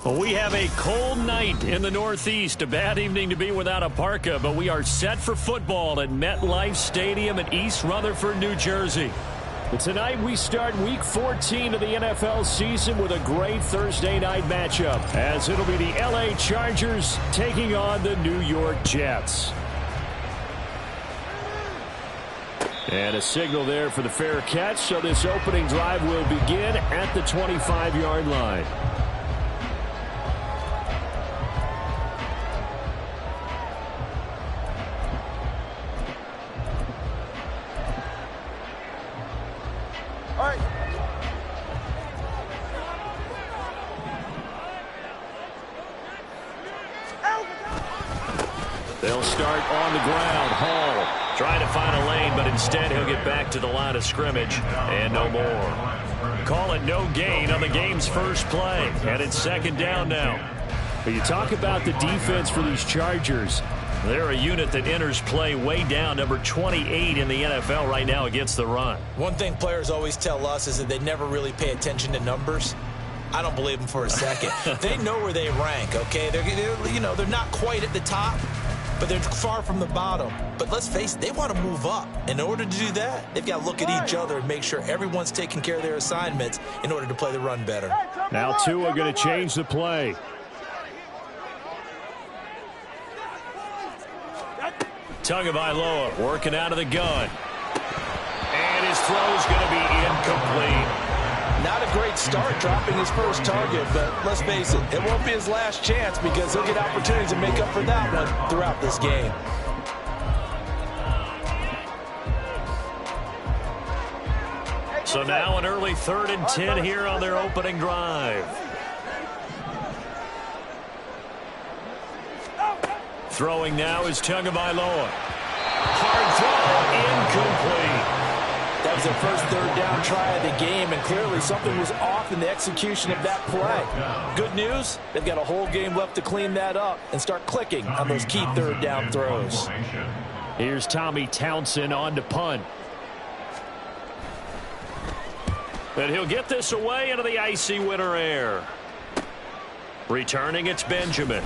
Well, we have a cold night in the Northeast. A bad evening to be without a parka, but we are set for football at MetLife Stadium in East Rutherford, New Jersey. And tonight we start Week 14 of the NFL season with a great Thursday night matchup, as it'll be the LA Chargers taking on the New York Jets. And a signal there for the fair catch, so this opening drive will begin at the 25-yard line. They'll start on the ground. Hall trying to find a lane, but instead he'll get back to the line of scrimmage and no more. Call it no gain on the game's first play, and it's second down now. But you talk about the defense for these Chargers. They're a unit that enters play way down, number 28 in the NFL right now against the run. One thing players always tell us is that they never really pay attention to numbers. I don't believe them for a second. They know where they rank, okay? They're not quite at the top, but they're far from the bottom. But let's face it, they want to move up. In order to do that, they've got to look at each other and make sure everyone's taking care of their assignments in order to play the run better. Now two are going to change the play. Tagovailoa working out of the gun. And his throw's going to be incomplete. Not a great start dropping his first target, but let's face it, it won't be his last chance because he'll get opportunities to make up for that one throughout this game. So now an early 3rd and 10 here on their opening drive. Throwing now is Tagovailoa. Hard throw, incomplete. That was their first 3rd down try of the game, and clearly something was off in the execution of that play. Good news, they've got a whole game left to clean that up and start clicking on those key 3rd down throws. Here's Tommy Townsend on to punt. And he'll get this away into the icy winter air. Returning, it's Benjamin.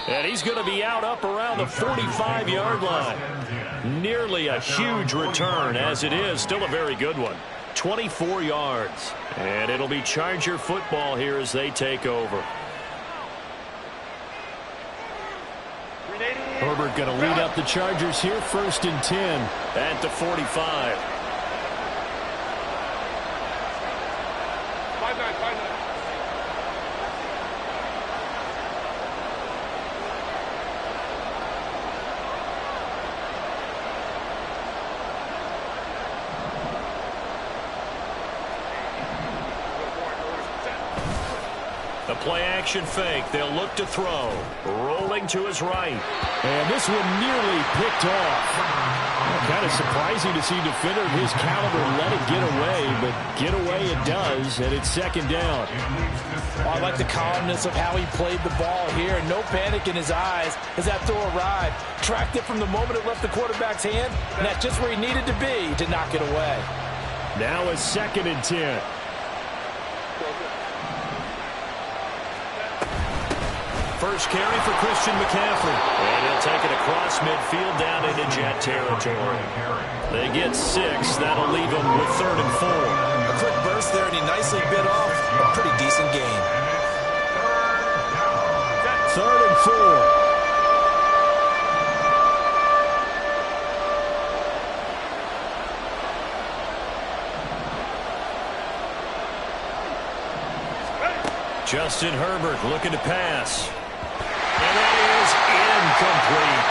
And he's going to be out up around the 45-yard line. Nearly a huge return, as it is. Still a very good one. 24 yards. And it'll be Charger football here as they take over. Herbert going to lead up the Chargers here. 1st and 10 at the 45. The play-action fake. They'll look to throw. Rolling to his right. And this one nearly picked off. Kind of surprising to see a defender of his caliber let it get away, but get away it does, and it's 2nd down. Well, I like the calmness of how he played the ball here, and no panic in his eyes as that throw arrived. Tracked it from the moment it left the quarterback's hand, and that's just where he needed to be to knock it away. Now a 2nd and 10. First carry for Christian McCaffrey. And he'll take it across midfield down into Jet territory. They get 6. That'll leave them with 3rd and 4. A quick burst there, and he nicely bit off a pretty decent gain. 3rd and 4. Justin Herbert looking to pass. And that is incomplete.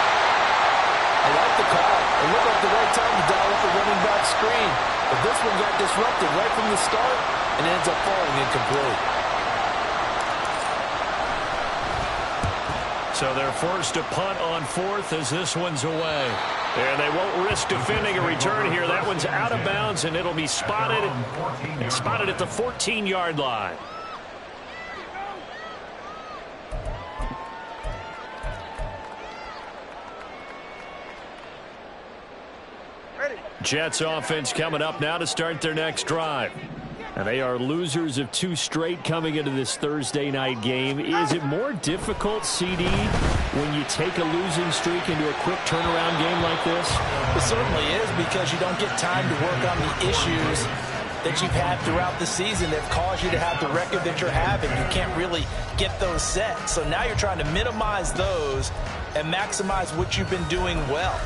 I like the call. It looked like the right time to dial up the running back screen. But this one got disrupted right from the start and ends up falling incomplete. So they're forced to punt on 4th as this one's away. And they won't risk defending a return here. That one's out of bounds, and it'll be spotted at the 14-yard line. Jets offense coming up now to start their next drive. And they are losers of 2 straight coming into this Thursday night game. Is it more difficult, CD, when you take a losing streak into a quick turnaround game like this? It certainly is, because you don't get time to work on the issues that you've had throughout the season that caused you to have the record that you're having. You can't really get those set. So now you're trying to minimize those and maximize what you've been doing well.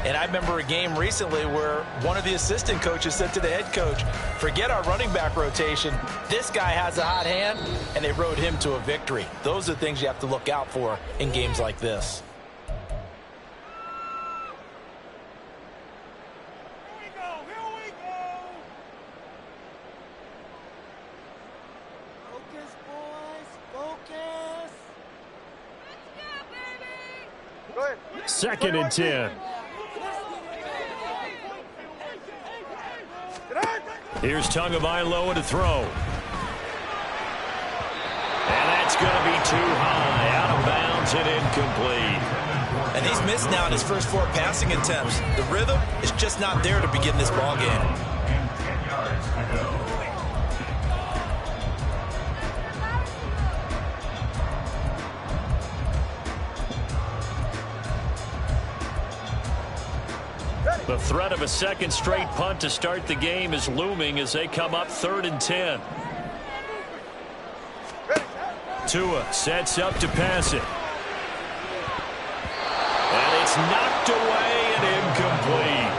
And I remember a game recently where one of the assistant coaches said to the head coach, forget our running back rotation. This guy has a hot hand, and they rode him to a victory. Those are things you have to look out for in games like this. Here we go. Focus, boys, focus. Let's go, baby. Go ahead. 2nd and 10. Here's Tagovailoa to throw. And that's going to be too high. Out of bounds and incomplete. And he's missed now in his first 4 passing attempts. The rhythm is just not there to begin this ball game. The threat of a 2nd straight punt to start the game is looming as they come up 3rd and 10. Tua sets up to pass it. And it's knocked away and incomplete.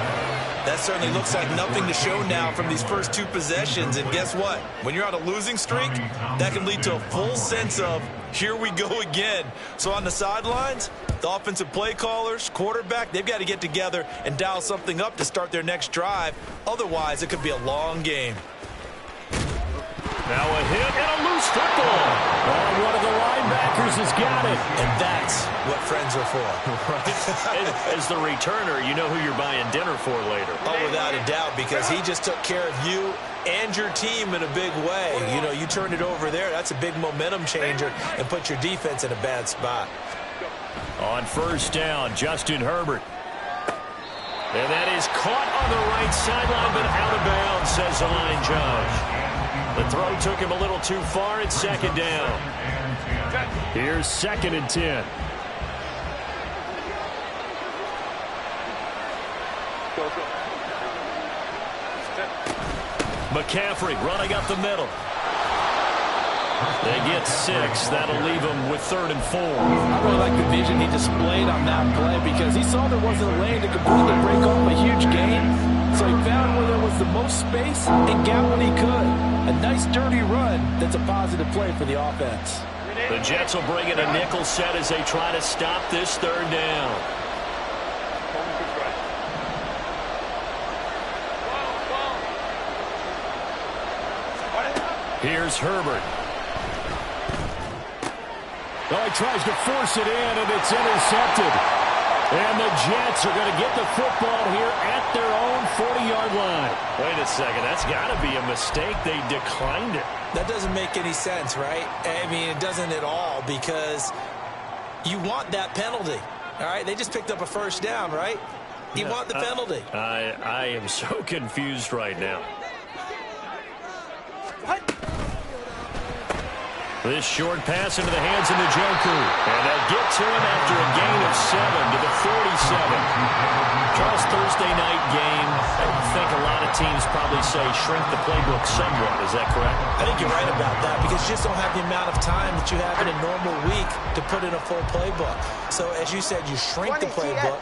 That certainly looks like nothing to show now from these first 2 possessions. And guess what? When you're on a losing streak, that can lead to a full sense of, here we go again. So on the sidelines, the offensive play callers, quarterback, they've got to get together and dial something up to start their next drive. Otherwise, it could be a long game. Now a hit and a loose football. Oh, one of the linebackers has got it. And that's what friends are for. Right. As the returner, you know who you're buying dinner for later. Oh, without a doubt, because he just took care of you and your team in a big way. You know, you turned it over there. That's a big momentum changer and put your defense in a bad spot. On 1st down, Justin Herbert. And that is caught on the right sideline, but out of bounds, says the line judge. The throw took him a little too far at 2nd down. Here's 2nd and 10. McCaffrey running up the middle. They get 6. That'll leave them with 3rd and 4. I really like the vision he displayed on that play because he saw there wasn't a lane to completely break off a huge gain. So he found where there was the most space and got what he could. A nice dirty run that's a positive play for the offense. The Jets will bring in a nickel set as they try to stop this 3rd down. Here's Herbert. Oh, he tries to force it in, and it's intercepted. And the Jets are going to get the football here at their own 40-yard line. Wait a second. That's got to be a mistake. They declined it. That doesn't make any sense, right? I mean, it doesn't at all, because you want that penalty. All right? They just picked up a 1st down, right? You want the penalty. I am so confused right now. This short pass into the hands of the Njoku. And they'll get to him after a gain of 7 to the 47. Charles, Thursday night game, I think a lot of teams probably say shrink the playbook somewhat. Is that correct? I think you're right about that, because you just don't have the amount of time that you have in a normal week to put in a full playbook. So, as you said, you shrink the playbook.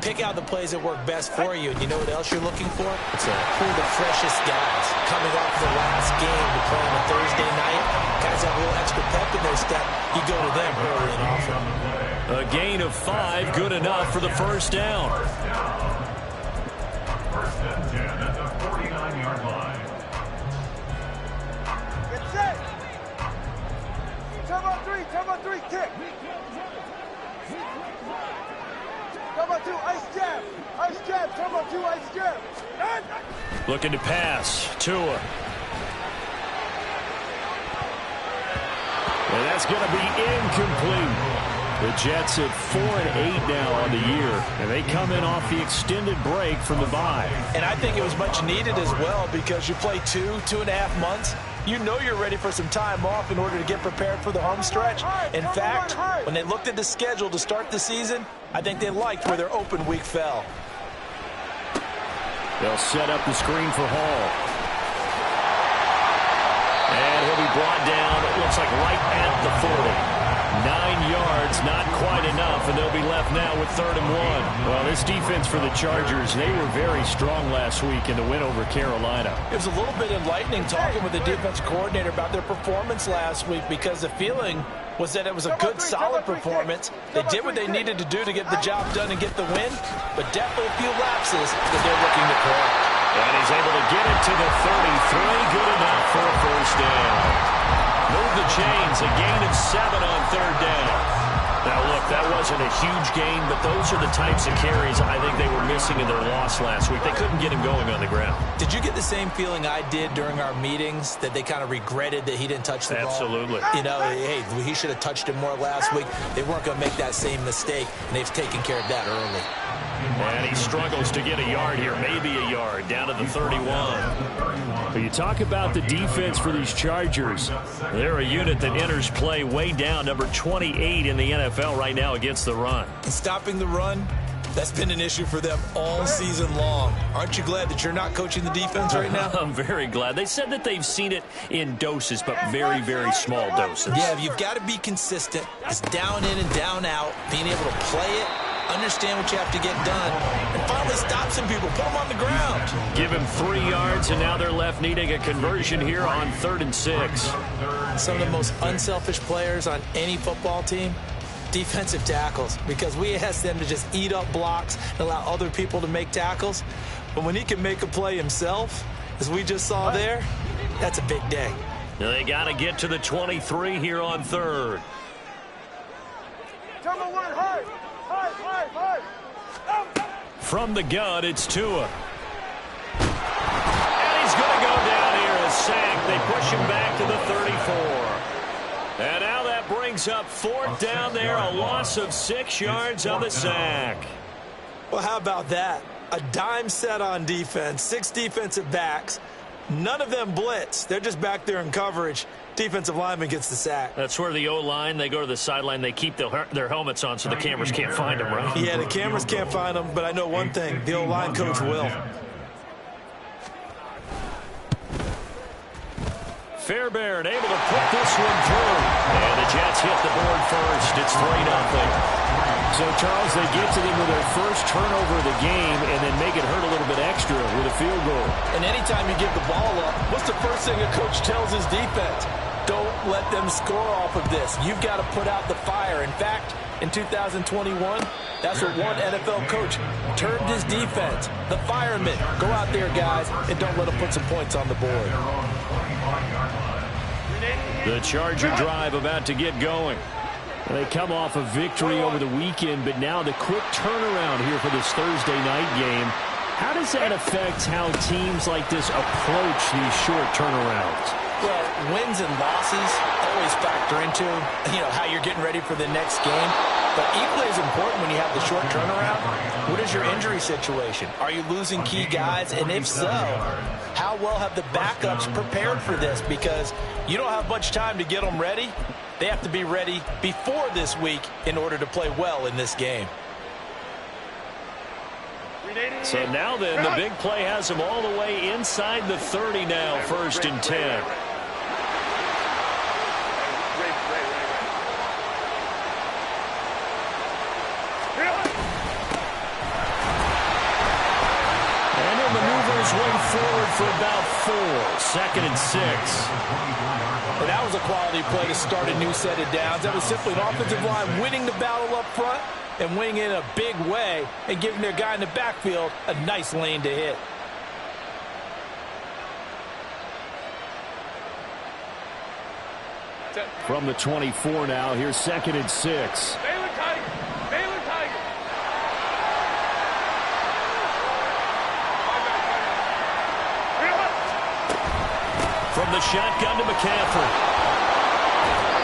Pick out the plays that work best for you. And you know what else you're looking for? It's who are the freshest guys coming off the last game to play on a Thursday night. Guys have a little extra pep in their step. You go to them early and often. A gain of 5, good enough for the 1st down. 1st and 10 at the 49-yard line. Get set. Turn on 3, kick. Turn on 2, ice jab, turn on 2, ice jab. Looking to pass, Tua. And that's going to be incomplete. The Jets at 4-8 now on the year, and they come in off the extended break from the bye. And I think it was much needed as well because you play 2.5 months. You know you're ready for some time off in order to get prepared for the home stretch. In fact, when they looked at the schedule to start the season, I think they liked where their open week fell. They'll set up the screen for Hall. And he'll be brought down, it looks like right at the 40. 9 yards, not quite enough, and they'll be left now with 3rd and 1. Well, this defense for the Chargers, they were very strong last week in the win over Carolina. It was a little bit enlightening talking with the defense coordinator about their performance last week because the feeling was that it was a good, solid performance. They did what they needed to do to get the job done and get the win, but definitely a few lapses that they're looking to correct. And he's able to get it to the 33, good enough for a first down. Move the chains, a gain of 7 on 3rd down. Now, look, that wasn't a huge gain, but those are the types of carries I think they were missing in their loss last week. They couldn't get him going on the ground. Did you get the same feeling I did during our meetings, that they kind of regretted that he didn't touch the ball? Absolutely. You know, hey, he should have touched it more last week. They weren't going to make that same mistake, and they've taken care of that early. And he struggles to get a yard here, maybe a yard, down to the 31. But you talk about the defense for these Chargers. They're a unit that enters play way down, number 28 in the NFL right now against the run. And stopping the run, that's been an issue for them all season long. Aren't you glad that you're not coaching the defense right now? I'm very glad. They said that they've seen it in doses, but very, very small doses. Yeah, you've got to be consistent. It's down in and down out, being able to play it, understand what you have to get done, and finally stop some people, put them on the ground. Give him 3 yards, and now they're left needing a conversion here on 3rd and 6. Some of the most unselfish players on any football team, defensive tackles, because we ask them to just eat up blocks and allow other people to make tackles. But when he can make a play himself, as we just saw there, that's a big day. Now they got to get to the 23 here on 3rd. From the gun, it's Tua. And he's going to go down here, a sack. They push him back to the 34. And now that brings up 4th down there, a loss of 6 yards on the sack. Well, how about that? A dime set on defense, 6 defensive backs. None of them blitz. They're just back there in coverage. Defensive lineman gets the sack. That's where the O-line, they go to the sideline, they keep their helmets on so the cameras can't find them, right? Yeah, the cameras can't find them, but I know one thing. The O-line coach will. Fairbairn able to put this one through. And the Jets hit the board first. It's 3-0. So, Charles, they get to them with their first turnover of the game and then make it hurt a little bit extra with a field goal. And anytime you give the ball up, what's the first thing a coach tells his defense? Don't let them score off of this. You've got to put out the fire. In fact, in 2021, that's what one NFL coach termed his defense. The firemen. Go out there, guys, and don't let them put some points on the board. The Charger drive about to get going. They come off a victory over the weekend, but now the quick turnaround here for this Thursday night game. How does that affect how teams like this approach these short turnarounds? Well, wins and losses always factor into, how you're getting ready for the next game. But equally as important when you have the short turnaround, what is your injury situation? Are you losing key guys? And if so, how well have the backups prepared for this? Because you don't have much time to get them ready. They have to be ready before this week in order to play well in this game. So now then, the big play has them all the way inside the 30 now, 1st and 10. And he'll maneuver his way forward for about 4, 2nd and 6. And that was a quality play to start a new set of downs. That was simply an offensive line winning the battle up front and winning it in a big way and giving their guy in the backfield a nice lane to hit. From the 24 now, here's 2nd and 6. From the shotgun to McCaffrey.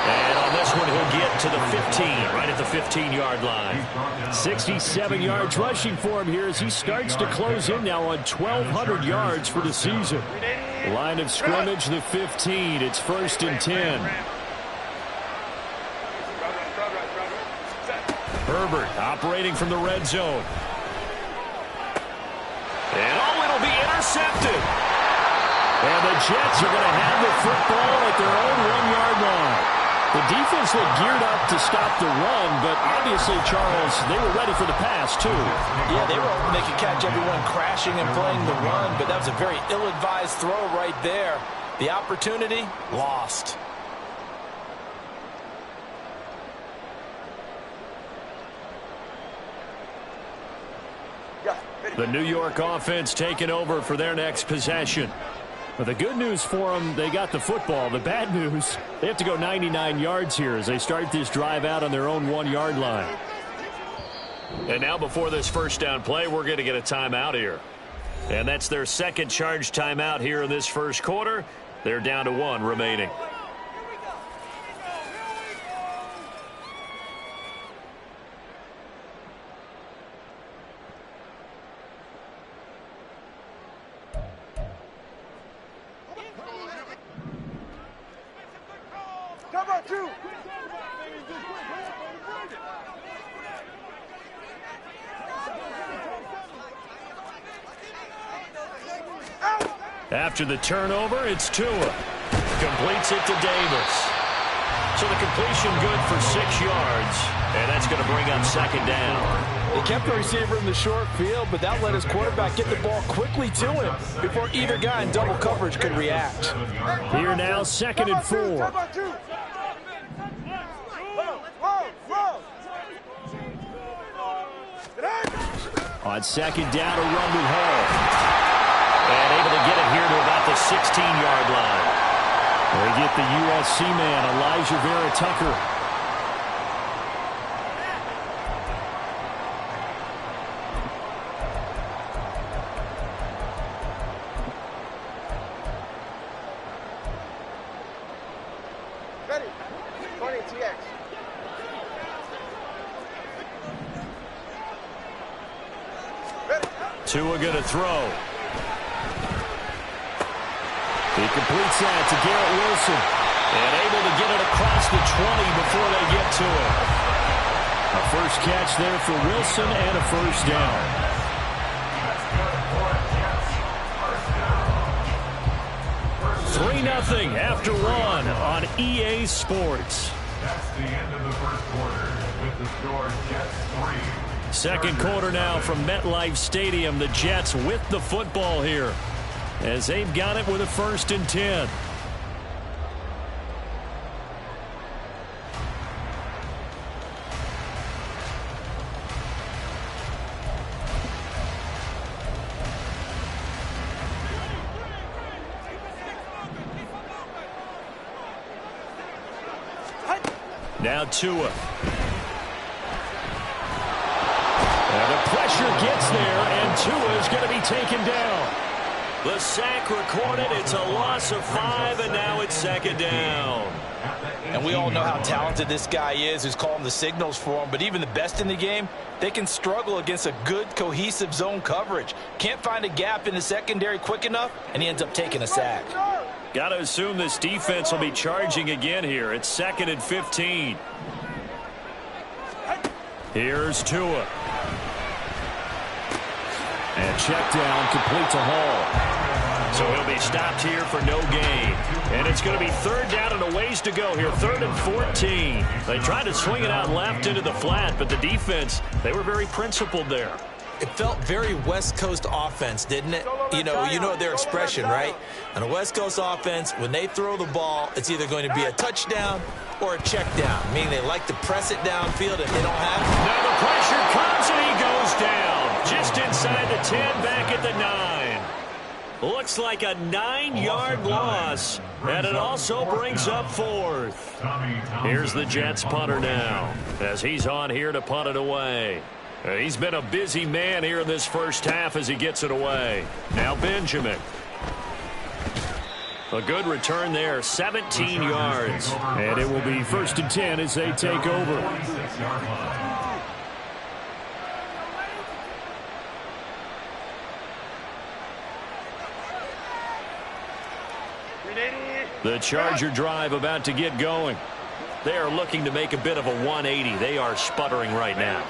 And on this one, he'll get to the 15, right at the 15-yard line. 67 yards rushing for him here as he starts to close in now on 1,200 yards for the season. Line of scrimmage, the 15. It's 1st and 10. Herbert operating from the red zone. And it'll be intercepted. And the Jets are going to have the football at their own 1-yard line. The defense looked geared up to stop the run, but obviously, Charles, they were ready for the pass, too. Yeah, they were hoping they could catch everyone crashing and playing the run, but that was a very ill-advised throw right there. The opportunity, lost. The New York offense taking over for their next possession. But the good news for them, they got the football. The bad news, they have to go 99 yards here as they start this drive out on their own 1-yard line. And now before this first down play, we're going to get a timeout here. And that's their second charge timeout here in this first quarter. They're down to 1 remaining. After the turnover, it's Tua. Completes it to Davis. So the completion good for 6 yards, and that's going to bring up 2nd down. They kept the receiver in the short field, but that let his quarterback get the ball quickly to him before either guy in double coverage could react. Here now, 2nd and 4. On 2nd down, a run with Hall. And able to get it here to about the 16-yard line. They get the USC man, Elijah Vera Tucker. Ready. 20 TX. Ready. Tua going to throw. He completes that to Garrett Wilson. And able to get it across the 20 before they get to it. A first catch there for Wilson and a first down. Three 0 after 1 on EA Sports. That's the end of the first quarter with the score Jets 3. Second quarter now from MetLife Stadium. The Jets with the football here, as they've got it with a 1st and 10. Now Tua. And the pressure gets there, and Tua is going to be taken down. The sack recorded. It's a loss of 5, and now it's 2nd down. And we all know how talented this guy is who's calling the signals for him, but even the best in the game, they can struggle against a good, cohesive zone coverage. Can't find a gap in the secondary quick enough, and he ends up taking a sack. Got to assume this defense will be charging again here. It's 2nd and 15. Here's Tua. And check down, complete to Hall. So he'll be stopped here for no gain. And it's going to be 3rd down and a ways to go here. 3rd and 14. They tried to swing it out left into the flat, but the defense, they were very principled there. It felt very West Coast offense, didn't it? You know their expression, right? On a West Coast offense, when they throw the ball, it's either going to be a touchdown or a check down, meaning they like to press it downfield if they don't have it. Now the pressure comes and he goes down. Just inside the 10, back at the 9. Looks like a 9-yard loss, and it also brings up 4th. Here's the Jets punter now, as he's on here to punt it away. He's been a busy man here in this first half as he gets it away. Now Benjamin. A good return there, 17 yards. And it will be 1st and 10 as they take over. The Charger drive about to get going. They are looking to make a bit of a 180. They are sputtering right now.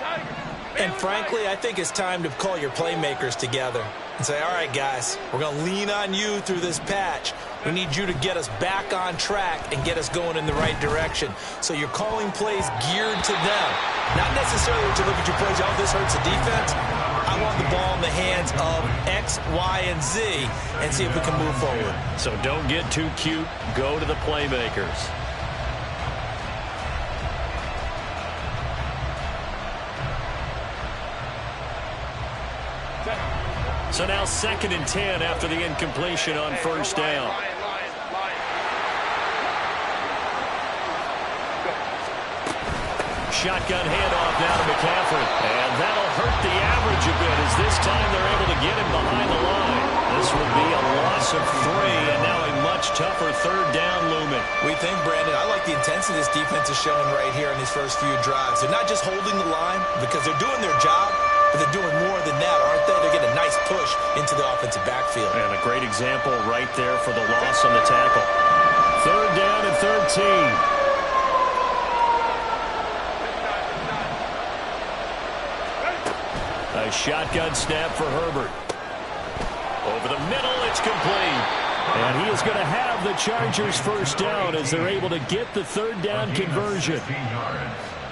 And frankly, I think it's time to call your playmakers together and say, all right, guys, we're going to lean on you through this patch. We need you to get us back on track and get us going in the right direction. So you're calling plays geared to them. Not necessarily to look at your plays, oh, this hurts the defense. I want the ball in the hands of X, Y, and Z and see if we can move forward. So don't get too cute. Go to the playmakers. So now 2nd and 10 after the incompletion on 1st down. Shotgun handoff now to McCaffrey. And that'll hurt the average a bit as this time they're able to get him behind the line. This will be a loss of 3 and now a much tougher 3rd down looming. We think, Brandon, I like the intensity this defense is showing right here in these first few drives. They're not just holding the line because they're doing their job, but they're doing more than that, aren't they? They're getting a nice push into the offensive backfield. And a great example right there for the loss on the tackle. 3rd down and 13. A shotgun snap for Herbert. Over the middle, it's complete. And he is going to have the Chargers' 1st down as they're able to get the 3rd down conversion.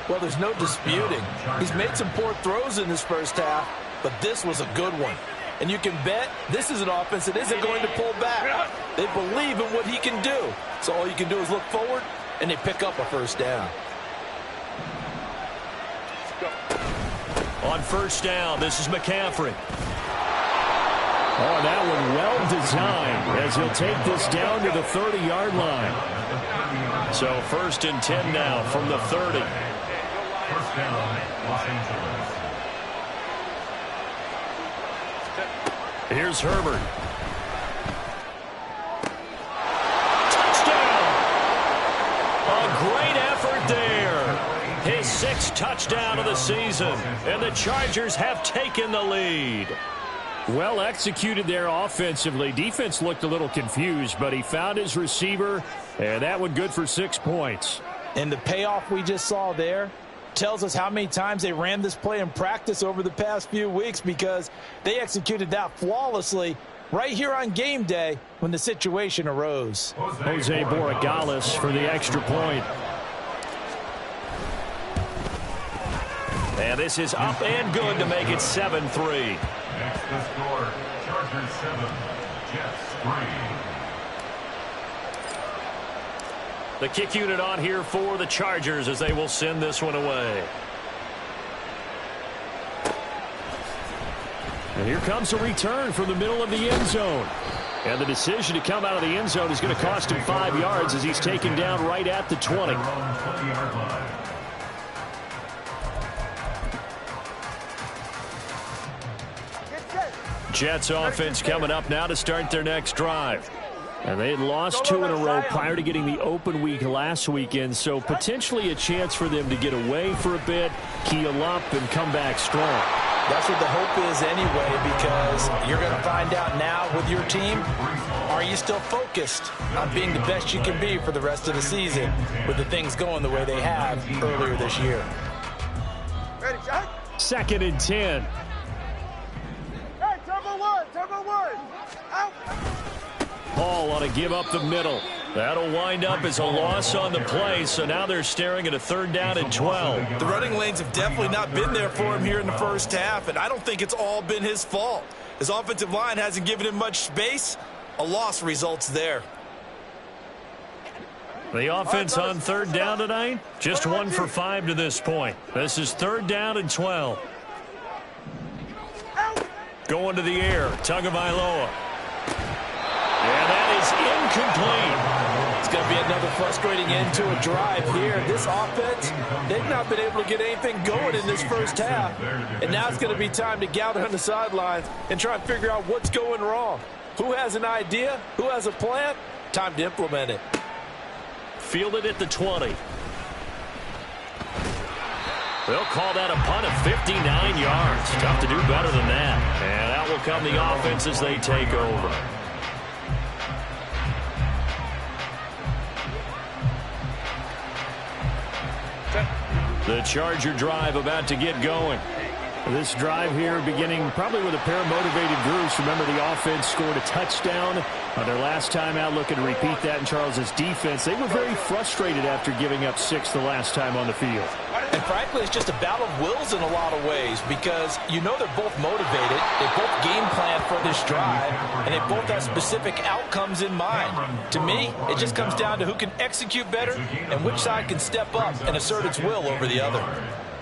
Well, there's no disputing. He's made some poor throws in this first half, but this was a good one. And you can bet this is an offense that isn't going to pull back. They believe in what he can do. So all you can do is look forward, and they pick up a 1st down. On 1st down, this is McCaffrey. Oh, that one well designed as he'll take this down to the 30-yard line. So 1st and 10 now from the 30. 1st down, Los Angeles. Here's Herbert. Touchdown! A great effort there. His 6th touchdown of the season. And the Chargers have taken the lead. Well executed there offensively. Defense looked a little confused, but he found his receiver, and that one good for 6 points. And the payoff we just saw there tells us how many times they ran this play in practice over the past few weeks, because they executed that flawlessly right here on game day when the situation arose. Jose Borregales for the extra point. And this is up and good to make it 7-3. Next to score, Chargers 7, Jets 3. The kick unit on here for the Chargers as they will send this one away. And here comes a return from the middle of the end zone. And the decision to come out of the end zone is going to cost him 5 yards as he's taken down right at the 20. Jets offense coming up now to start their next drive. And they had lost 2 in a row prior to getting the open week last weekend, so potentially a chance for them to get away for a bit, heal up, and come back strong. That's what the hope is anyway, because you're going to find out now with your team, are you still focused on being the best you can be for the rest of the season with the things going the way they have earlier this year. Ready, Jack? 2nd and 10. Hey, turbo one, out. Paul ought to give up the middle. That'll wind up as a loss on the play, so now they're staring at a 3rd down and 12. The running lanes have definitely not been there for him here in the first half, and I don't think it's all been his fault. His offensive line hasn't given him much space. A loss results there. The offense on 3rd down tonight, just 1 for 5 to this point. This is 3rd down and 12. Going to the air, Tagovailoa. And that is incomplete. It's going to be another frustrating end to a drive here. This offense, they've not been able to get anything going in this first half. And now it's going to be time to gather on the sidelines and try and figure out what's going wrong. Who has an idea? Who has a plan? Time to implement it. Fielded at the 20. They'll call that a punt of 59 yards. Tough to do better than that. And out will come the offense as they take over. The Charger drive about to get going. This drive here beginning probably with a pair of motivated groups. Remember, the offense scored a touchdown on their last time out. Looking to repeat that in Charles's defense. They were very frustrated after giving up 6 the last time on the field. And frankly, it's just a battle of wills in a lot of ways because you know they're both motivated. They both game plan for this drive, and they both have specific outcomes in mind. To me, it just comes down to who can execute better and which side can step up and assert its will over the other.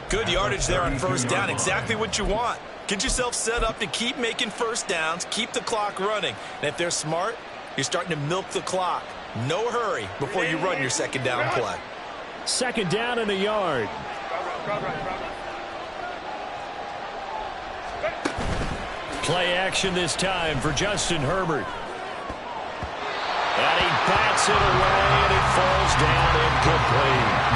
Good yardage there on first down. Exactly what you want. Get yourself set up to keep making first downs, keep the clock running. And if they're smart, you're starting to milk the clock. No hurry before you run your second down play. Second down and a yard. Play action this time for Justin Herbert. And he bats it away, and it falls down incomplete.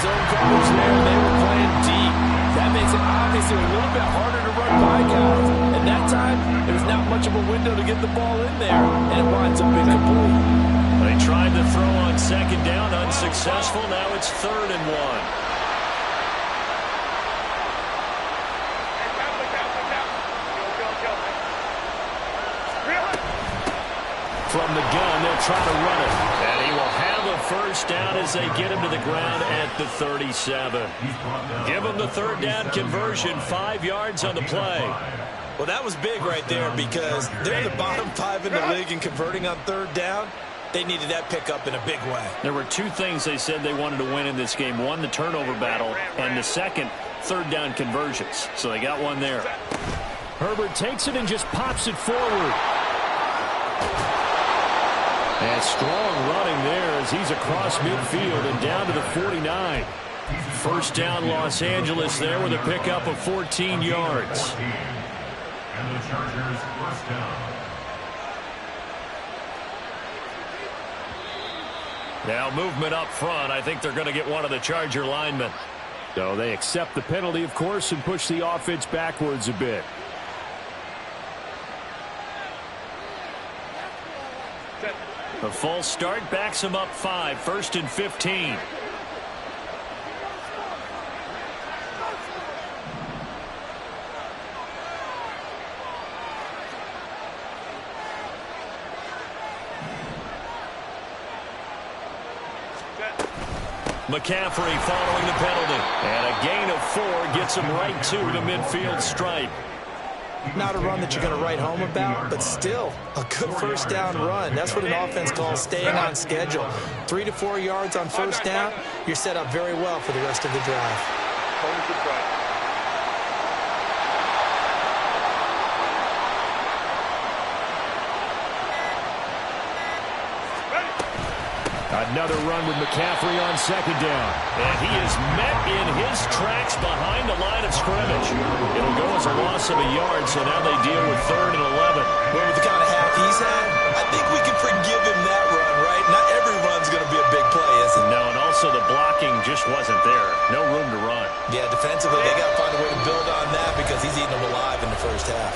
Zone coverage there, they were playing deep. That makes it obviously a little bit harder to run by guys. And that time, there was not much of a window to get the ball in there, and it winds up incomplete. They tried to throw on second down, unsuccessful. Now it's 3rd and 1. From the gun, they'll try to run it. And he will have a first down as they get him to the ground at the 37. Give him the 3rd down conversion, 5 yards on the play. Well, that was big right there because they're in the bottom 5 in the league and converting on 3rd down. They needed that pickup in a big way. There were 2 things they said they wanted to win in this game. One, the turnover battle, and the second, 3rd down conversions. So they got one there. Herbert takes it and just pops it forward. And strong running there as he's across midfield and down to the 49. First down Los Angeles there with a pickup of 14 yards. And the Chargers first down. Now movement up front. I think they're going to get one of the Charger linemen. So they accept the penalty, of course, and push the offense backwards a bit. A false start backs him up 5. 1st and 15. McCaffrey following the penalty. And a gain of 4 gets him right to the midfield stripe. Not a run that you're going to write home about, but still a good first down run. That's what an offense calls staying on schedule. 3 to 4 yards on first down, you're set up very well for the rest of the drive. Another run with McCaffrey on second down. And he is met in his tracks behind the line of scrimmage. It'll go as a loss of a yard, so now they deal with 3rd and 11. Well, with the kind of half he's had, I think we can forgive him that run, right? Not every run's going to be a big play, is it? No, and also the blocking just wasn't there. No room to run. Yeah, defensively, they got to find a way to build on that because he's eating them alive in the first half.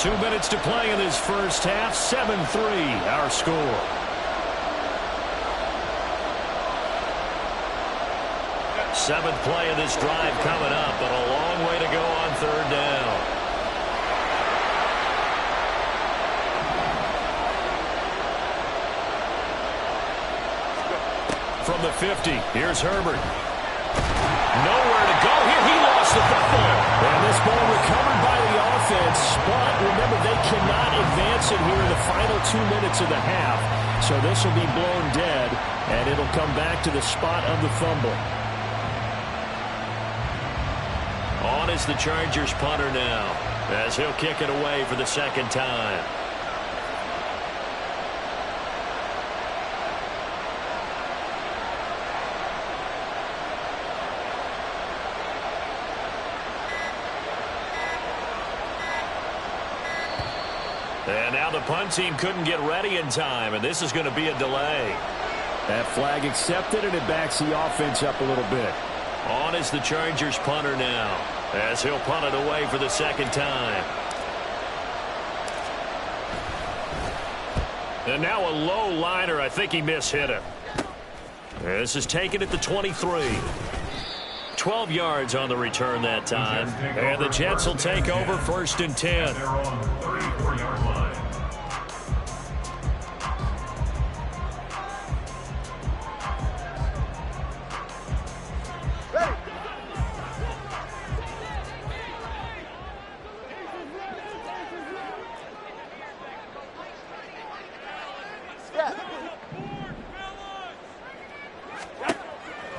2 minutes to play in this first half. 7-3, our score. Seventh play of this drive coming up, but a long way to go on 3rd down. From the 50, here's Herbert. Nowhere to go here. He lost the football. And this ball recovered by the offense, but remember, they cannot advance it here in the final 2 minutes of the half. So this will be blown dead, and it'll come back to the spot of the fumble. On is the Chargers punter now, as he'll kick it away for the 2nd time. And now the punt team couldn't get ready in time, and this is going to be a delay. That flag accepted, and it backs the offense up a little bit. On is the Chargers punter now, as he'll punt it away for the second time. And now a low liner. I think he mishit it. This is taken at the 23. 12 yards on the return that time. And the Jets will take over 1st and 10. They're on the 34-yard line.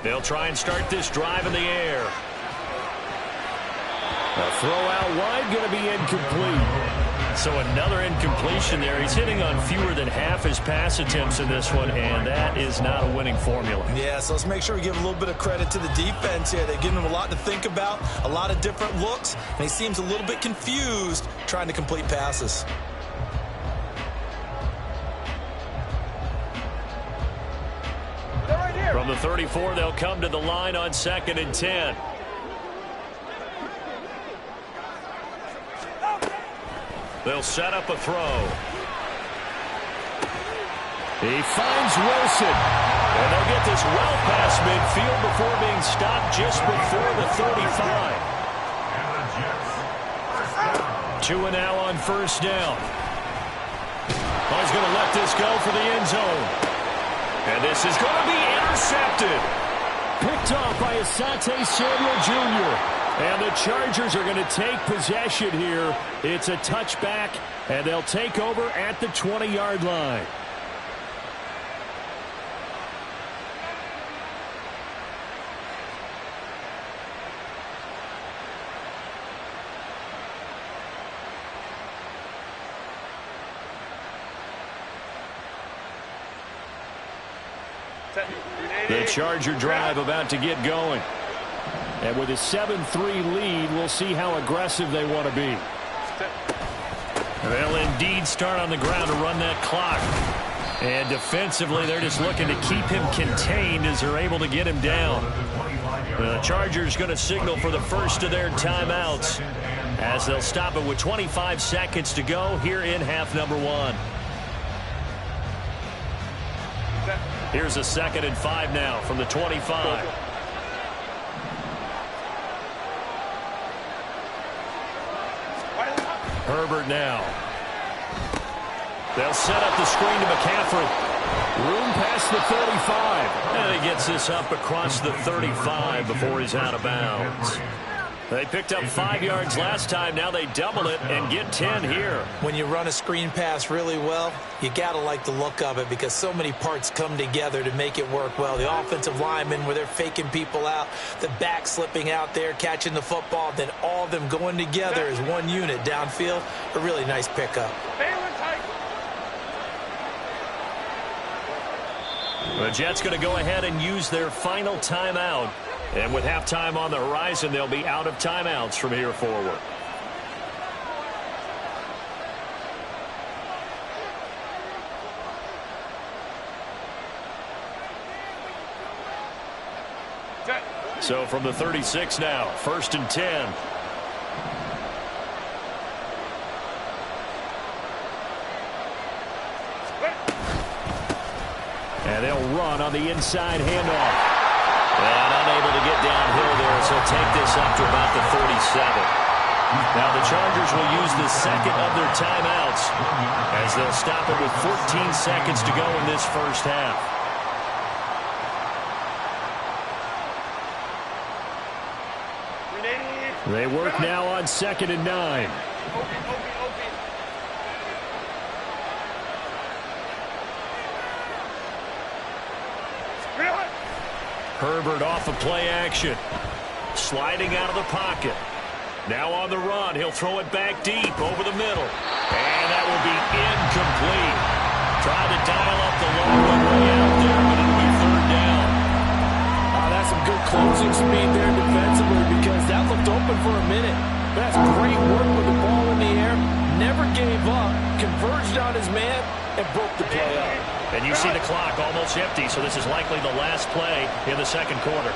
They'll try and start this drive in the air. A throw out wide, going to be incomplete. So another incompletion there. He's hitting on fewer than half his pass attempts in this one, and that is not a winning formula. Yeah, so let's make sure we give a little bit of credit to the defense here. They've given him a lot to think about, a lot of different looks, and he seems a little bit confused trying to complete passes. From the 34, they'll come to the line on 2nd and 10. They'll set up a throw. He finds Wilson. And they'll get this well past midfield before being stopped just before the 35. 2 and now on 1st down. Oh, he's going to let this go for the end zone. And this is going to be intercepted. Picked off by Asante Samuel Jr. And the Chargers are going to take possession here. It's a touchback, and they'll take over at the 20-yard line. The Charger drive about to get going. And with a 7-3 lead, we'll see how aggressive they want to be. They'll indeed start on the ground to run that clock. And defensively, they're just looking to keep him contained as they're able to get him down. The Chargers going to signal for the first of their timeouts as they'll stop it with 25 seconds to go here in half number 1. Here's a 2nd and 5 now from the 25. Herbert now. They'll set up the screen to McCaffrey. Room past the 35. And he gets this up across the 35 before he's out of bounds. They picked up 5 yards last time. Now they double it and get 10 here. When you run a screen pass really well, you got to like the look of it because so many parts come together to make it work well. The offensive linemen where they're faking people out, the back slipping out there, catching the football, then all of them going together as one unit downfield. A really nice pickup. The Jets going to go ahead and use their final timeout. And with halftime on the horizon, they'll be out of timeouts from here forward. So from the 36 now, 1st and 10. And they'll run on the inside handoff. And unable to get downhill there, so take this up to about the 37. Now the Chargers will use the second of their timeouts as they'll stop it with 14 seconds to go in this first half. They work now on 2nd and 9. Herbert off of play action. Sliding out of the pocket. Now on the run. He'll throw it back deep over the middle. And that will be incomplete. Trying to dial up the long one way out there, but it'll be 3rd down. That's some good closing speed there defensively because that looked open for a minute. That's great work with the ball in the air. never gave up, converged on his man, and broke the play up. And you see the clock almost empty, so this is likely the last play in the second quarter.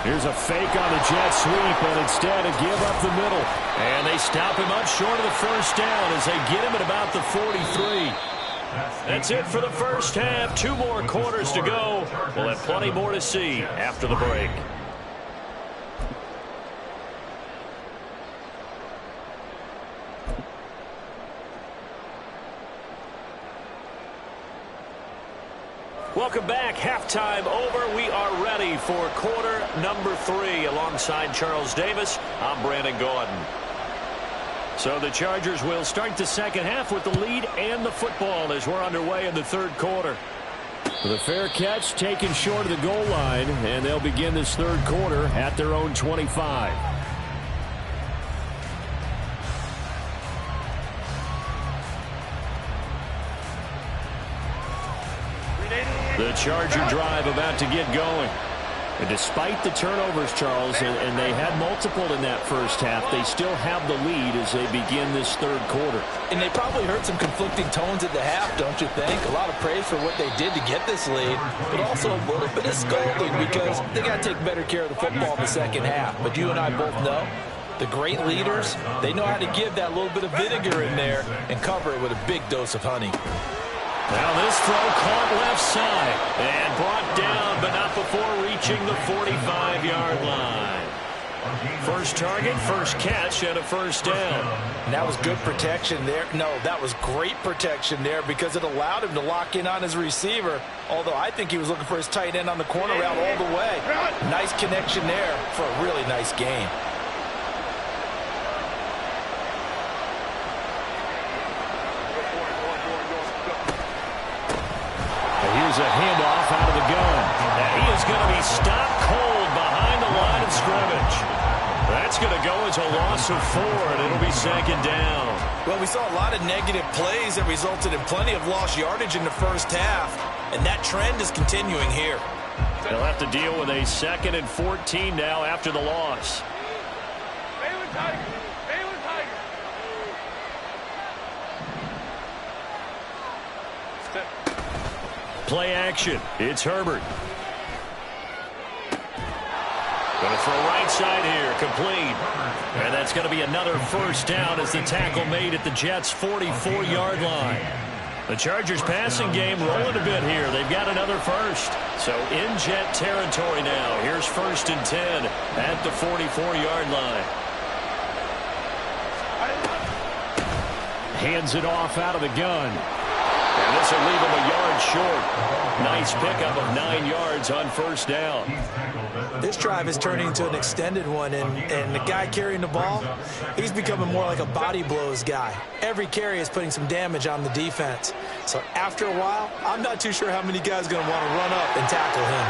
Here's a fake on the jet sweep, and instead a give up the middle. And they stop him up short of the first down as they get him at about the 43. That's it for the first half. 2 more quarters to go. We'll have plenty more to see after the break. Welcome back. Halftime over. We are ready for quarter number 3. Alongside Charles Davis, I'm Brandon Gaudin. So the Chargers will start the second half with the lead and the football as we're underway in the third quarter. With a fair catch taken short of the goal line, and they'll begin this third quarter at their own 25. The Charger drive about to get going. And despite the turnovers, Charles, and they had multiple in that first half, they still have the lead as they begin this third quarter. And they probably heard some conflicting tones at the half, don't you think? A lot of praise for what they did to get this lead, but also a little bit of scolding because they got to take better care of the football in the second half. But you and I both know the great leaders, they know how to give that little bit of vinegar in there and cover it with a big dose of honey. Now this throw caught left side and brought down, but not before reaching the 45-yard line. First target, first catch, and a first down. And that was good protection there. No, that was great protection there because it allowed him to lock in on his receiver, although I think he was looking for his tight end on the corner route all the way. Nice connection there for a really nice game. Here's a handoff out of the gun. And he is going to be stopped cold behind the line of scrimmage. That's going to go as a loss of 4, and it'll be second down. Well, we saw a lot of negative plays that resulted in plenty of lost yardage in the first half, and that trend is continuing here. They'll have to deal with a 2nd and 14 now after the loss. Play action. It's Herbert. Going to throw right side here. Complete. And that's going to be another first down as the tackle made at the Jets' 44-yard line. The Chargers passing game rolling a bit here. They've got another first. So in Jet territory now. Here's 1st and 10 at the 44-yard line. Hands it off out of the gun. And this will leave him a yard short. Nice pickup of 9 yards on first down. This drive is turning into an extended one, and the guy carrying the ball, he's becoming more like a body blows guy. Every carry is putting some damage on the defense. So after a while, I'm not too sure how many guys are going to want to run up and tackle him.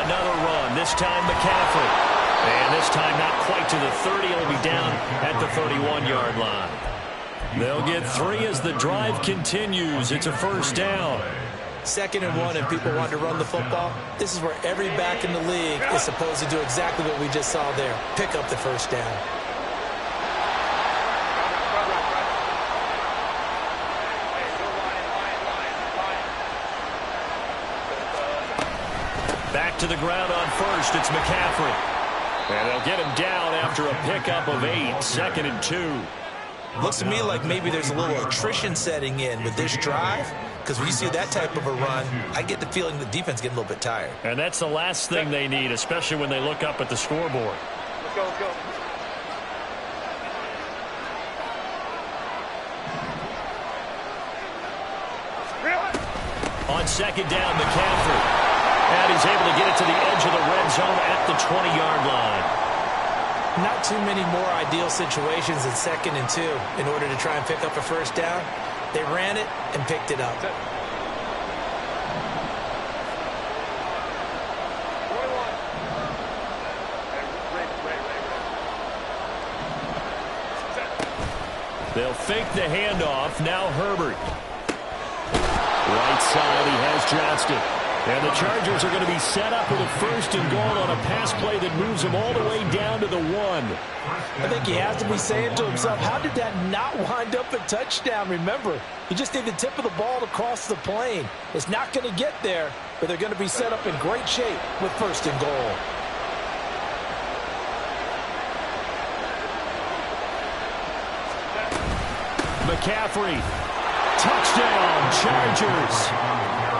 Another run, this time McCaffrey. And this time not quite to the 30. It'll be down at the 31-yard line. They'll get 3 as the drive continues. It's a first down. 2nd and 1, and people want to run the football. This is where every back in the league is supposed to do exactly what we just saw there. Pick up the first down. Back to the ground on first. It's McCaffrey. And they'll get him down after a pickup of 8. 2nd and 2. Looks to me like maybe there's a little attrition setting in with this drive, because when you see that type of a run, I get the feeling the defense getting a little bit tired. And that's the last thing they need, especially when they look up at the scoreboard. Let's go, let's go. On second down, McCaffrey. And he's able to get it to the edge of the red zone at the 20-yard line. Not too many more ideal situations in 2nd and 2 in order to try and pick up a first down. They ran it and picked it up. They'll fake the handoff. Now Herbert. Right side, he has Johnston. And the Chargers are going to be set up with a 1st and goal on a pass play that moves them all the way down to the 1. I think he has to be saying to himself, how did that not wind up a touchdown? Remember, he just need the tip of the ball to cross the plane. It's not going to get there, but they're going to be set up in great shape with 1st and goal. McCaffrey. Touchdown, Chargers.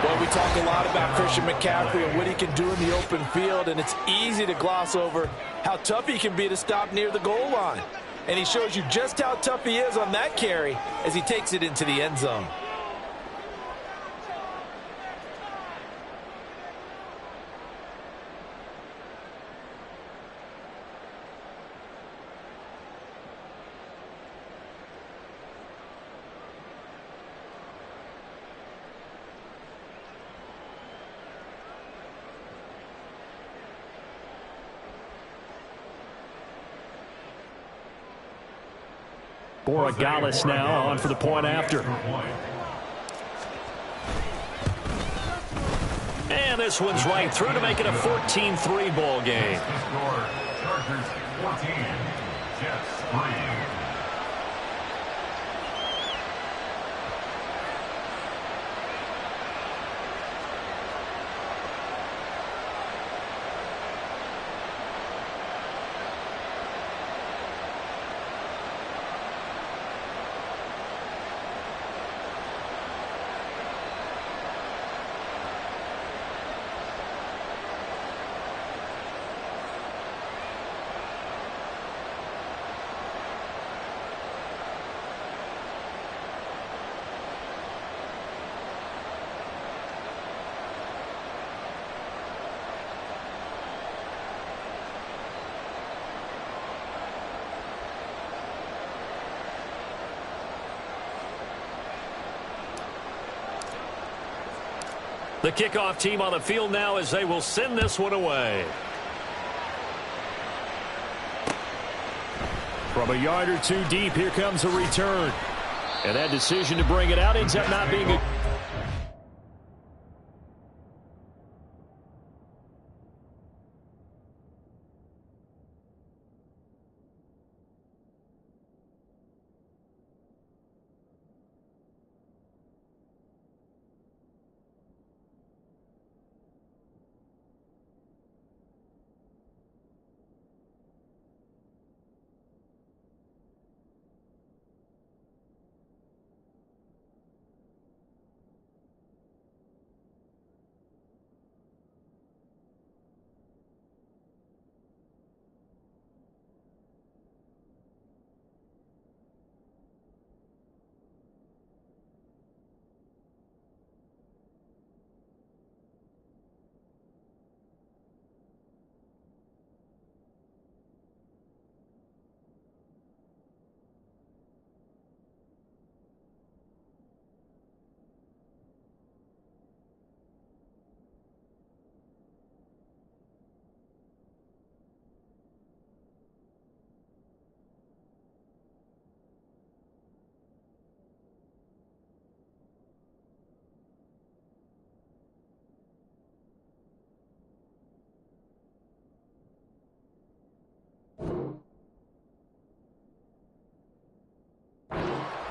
Well, we talk a lot about Christian McCaffrey and what he can do in the open field, and it's easy to gloss over how tough he can be to stop near the goal line. And he shows you just how tough he is on that carry as he takes it into the end zone. Borregales now on for the point after. And this one's right through to make it a 14-3 ball game. Chargers 14, Jets 3. The kickoff team on the field now as they will send this one away. From a yard or two deep, here comes a return. And that decision to bring it out ends up not being a...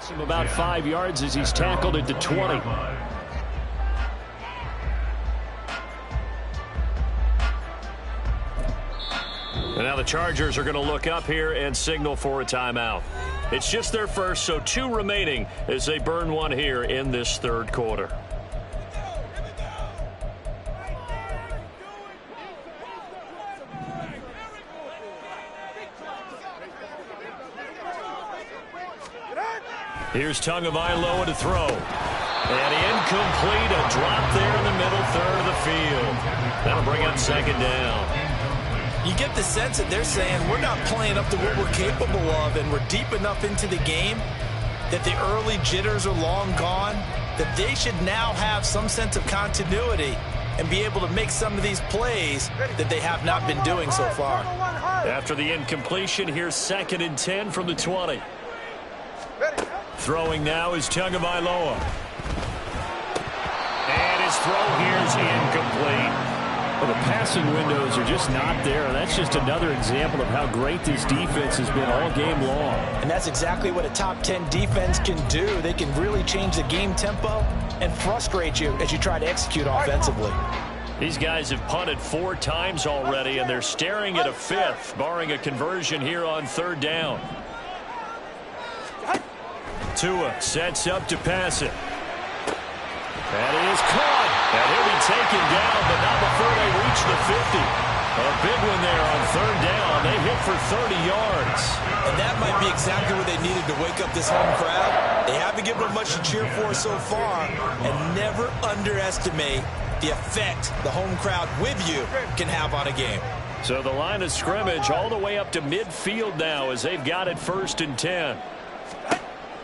Him about 5 yards as he's tackled at the 20. And now the Chargers are going to look up here and signal for a timeout. It's just their first, so 2 remaining as they burn one here in this third quarter. Here's Tagovailoa to throw. And incomplete, a drop there in the middle third of the field. That'll bring up second down. You get the sense that they're saying we're not playing up to what we're capable of, and we're deep enough into the game that the early jitters are long gone, that they should now have some sense of continuity and be able to make some of these plays that they have not been doing so far. After the incompletion, here's 2nd and 10 from the 20. Throwing now is Tagovailoa. his throw here's incomplete. Well, the passing windows are just not there. That's just another example of how great this defense has been all game long. And that's exactly what a top 10 defense can do. They can really change the game tempo and frustrate you as you try to execute offensively. These guys have punted 4 times already, and they're staring at a 5th, barring a conversion here on 3rd down. Tua sets up to pass it. That is caught. And he'll be taken down, but not before they reach the 50. A big one there on 3rd down. They hit for 30 yards. And that might be exactly what they needed to wake up this home crowd. They haven't given them much to cheer for so far. And never underestimate the effect the home crowd with you can have on a game. So the line of scrimmage all the way up to midfield now as they've got it 1st and 10.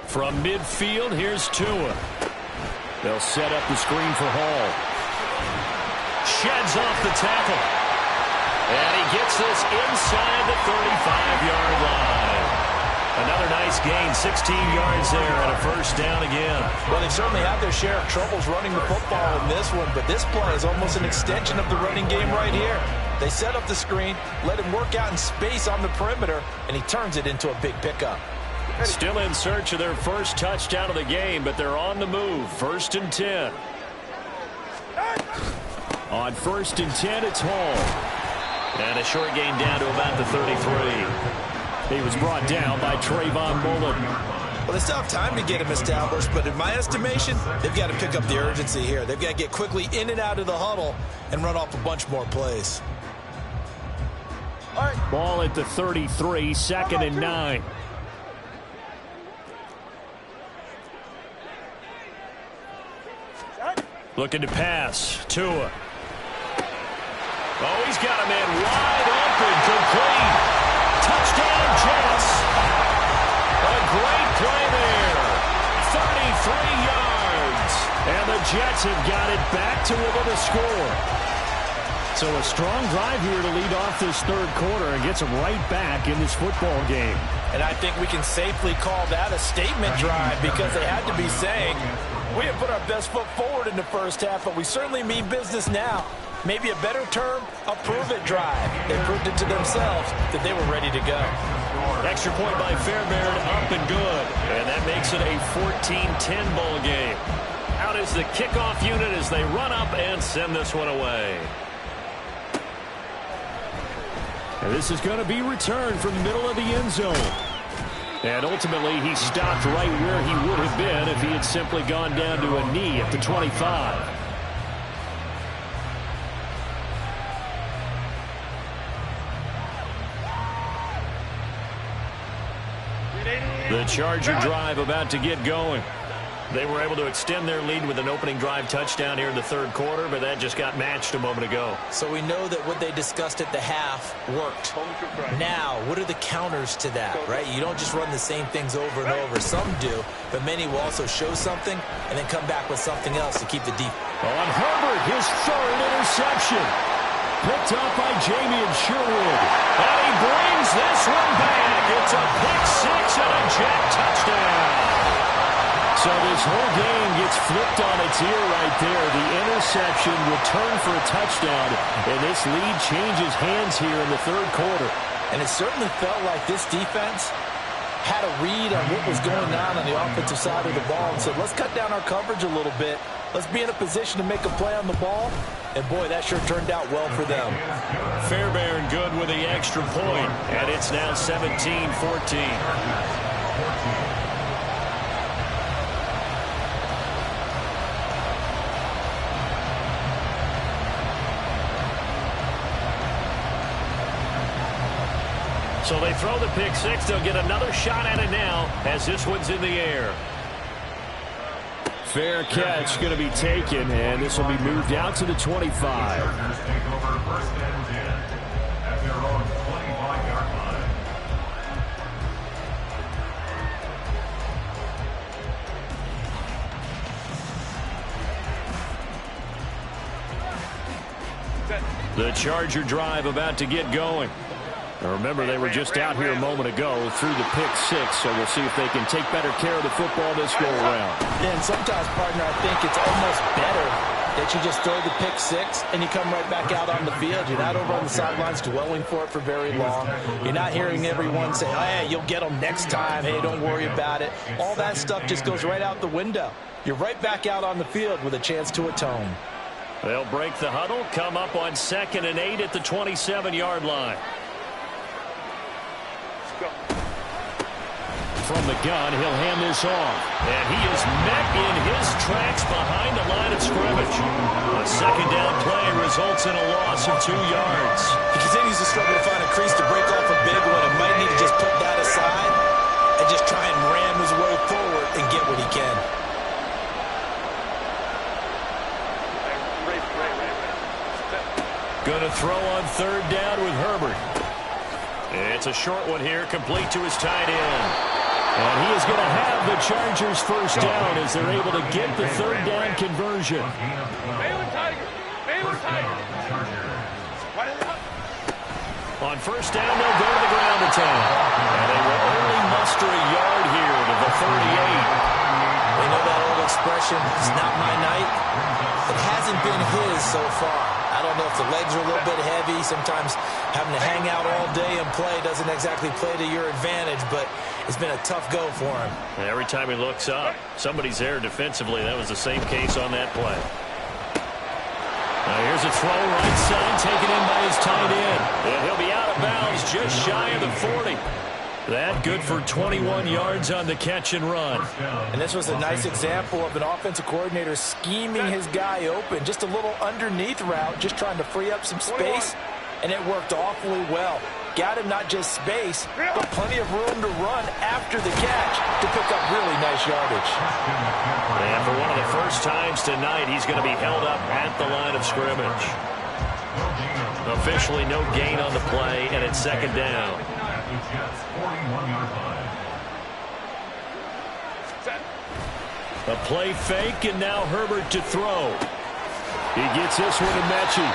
From midfield, here's Tua. They'll set up the screen for Hall. Sheds off the tackle. And he gets this inside the 35-yard line. Another nice gain, 16 yards there, and a 1st down again. Well, they've certainly had their share of troubles running the football in this one, but this play is almost an extension of the running game right here. They set up the screen, let him work out in space on the perimeter, and he turns it into a big pickup. Still in search of their first touchdown of the game, but they're on the move. 1st and 10. On 1st and 10, it's Hall. And a short gain down to about the 33. He was brought down by Trayvon Mullen. Well, they still have time to get him established, but in my estimation, they've got to pick up the urgency here. They've got to get quickly in and out of the huddle and run off a bunch more plays. All right. Ball at the 33, 2nd and 9. Looking to pass. Tua. Oh, he's got a man wide open. Complete. Touchdown, Jets. A great play there. 33 yards. And the Jets have got it back to within a score. So a strong drive here to lead off this 3rd quarter and gets them right back in this football game. And I think we can safely call that a statement drive because they had to be saying, we have put our best foot forward in the 1st half, but we certainly mean business now. Maybe a better term, a prove-it drive. They proved it to themselves that they were ready to go. Extra point by Fairbairn, up and good. And that makes it a 14-10 ball game. Out is the kickoff unit as they run up and send this one away. And this is going to be returned from the middle of the end zone. And ultimately, he stopped right where he would have been if he had simply gone down to a knee at the 25. The Charger drive about to get going. They were able to extend their lead with an opening drive touchdown here in the 3rd quarter, but that just got matched a moment ago. So we know that what they discussed at the half worked. Now, what are the counters to that, right? You don't just run the same things over and over. Some do, but many will also show something and then come back with something else to keep the deep. On Herbert, his 3rd interception. Picked up by Jamie Sherwood. And he brings this one back. It's a pick 6 and a Jet touchdown. So this whole game gets flipped on its ear right there. The interception returned for a touchdown, and this lead changes hands here in the 3rd quarter. And it certainly felt like this defense had a read on what was going on the offensive side of the ball and said, let's cut down our coverage a little bit. Let's be in a position to make a play on the ball. And, boy, that sure turned out well for them. Fairbairn good with the extra point, and it's now 17-14. So they throw the pick 6. They'll get another shot at it now as this one's in the air. Fair catch going to be taken, and this will be moved out to the 25. Take over 1st and 10 at their own 25-yard line. The Charger drive about to get going. Now remember, they were just out here a moment ago through the pick 6, so we'll see if they can take better care of the football this go around. Yeah, and sometimes, partner, I think it's almost better that you just throw the pick six and you come right back out on the field. You're not over on the sidelines dwelling for it for very long. You're not hearing everyone say, hey, you'll get them next time. Hey, don't worry about it. All that stuff just goes right out the window. You're right back out on the field with a chance to atone. They'll break the huddle, come up on 2nd and 8 at the 27-yard line. From the gun, he'll hand this off. And he is met in his tracks behind the line of scrimmage. A 2nd down play results in a loss of 2 yards. He continues to struggle to find a crease to break off a big one and might need to just put that aside and just try and ram his way forward and get what he can. Going to throw on 3rd down with Herbert. It's a short one here, complete to his tight end. And he is going to have the Chargers first down as they're able to get the 3rd down conversion. On 1st down, they'll go to the ground attack. And they will only muster a yard here to the 38. They know that old expression, it's not my night. It hasn't been his so far. I don't know if the legs are a little bit heavy. Sometimes having to hang out all day and play doesn't exactly play to your advantage, but it's been a tough go for him. Every time he looks up, somebody's there defensively. That was the same case on that play. Now here's a throw right side, taken in by his tight end. And he'll be out of bounds just shy of the 40. That good for 21 yards on the catch and run. And this was a nice example of an offensive coordinator scheming his guy open. Just a little underneath route, just trying to free up some space. And it worked awfully well. Got him not just space, but plenty of room to run after the catch to pick up really nice yardage. And for one of the first times tonight, he's going to be held up at the line of scrimmage. Officially no gain on the play, and it's 2nd down. A play fake, and now Herbert to throw. He gets this one to Mechie.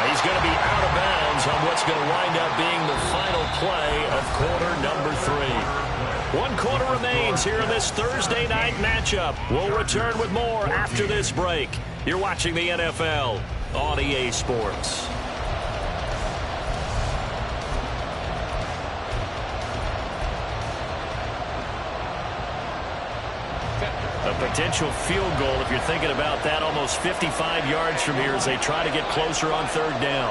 He's going to be out of bounds on what's going to wind up being the final play of quarter number 3. 1 quarter remains here in this Thursday night matchup. We'll return with more after this break. You're watching the NFL on EA Sports. A potential field goal, if you're thinking about that, almost 55 yards from here as they try to get closer on 3rd down.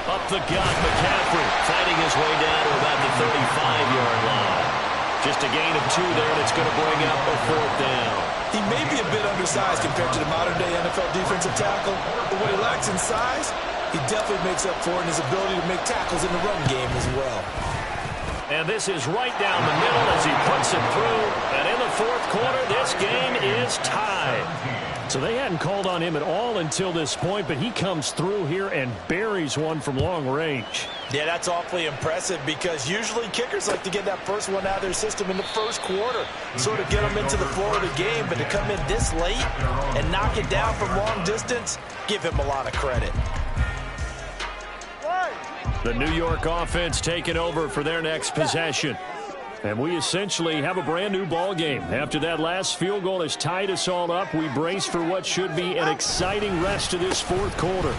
Up the gut, McCaffrey fighting his way down to about the 35-yard line. Just a gain of 2 there, and it's going to bring up a 4th down. He may be a bit undersized compared to the modern-day NFL defensive tackle, but what he lacks in size, he definitely makes up for in his ability to make tackles in the run game as well. And this is right down the middle as he puts it through. And in the 4th quarter, this game is tied. So they hadn't called on him at all until this point, but he comes through here and buries one from long range. Yeah, that's awfully impressive because usually kickers like to get that first one out of their system in the 1st quarter, sort of get them into the flow of the game. But to come in this late and knock it down from long distance, give him a lot of credit. The New York offense taking over for their next possession. And we essentially have a brand new ball game. After that last field goal has tied us all up, we brace for what should be an exciting rest of this 4th quarter.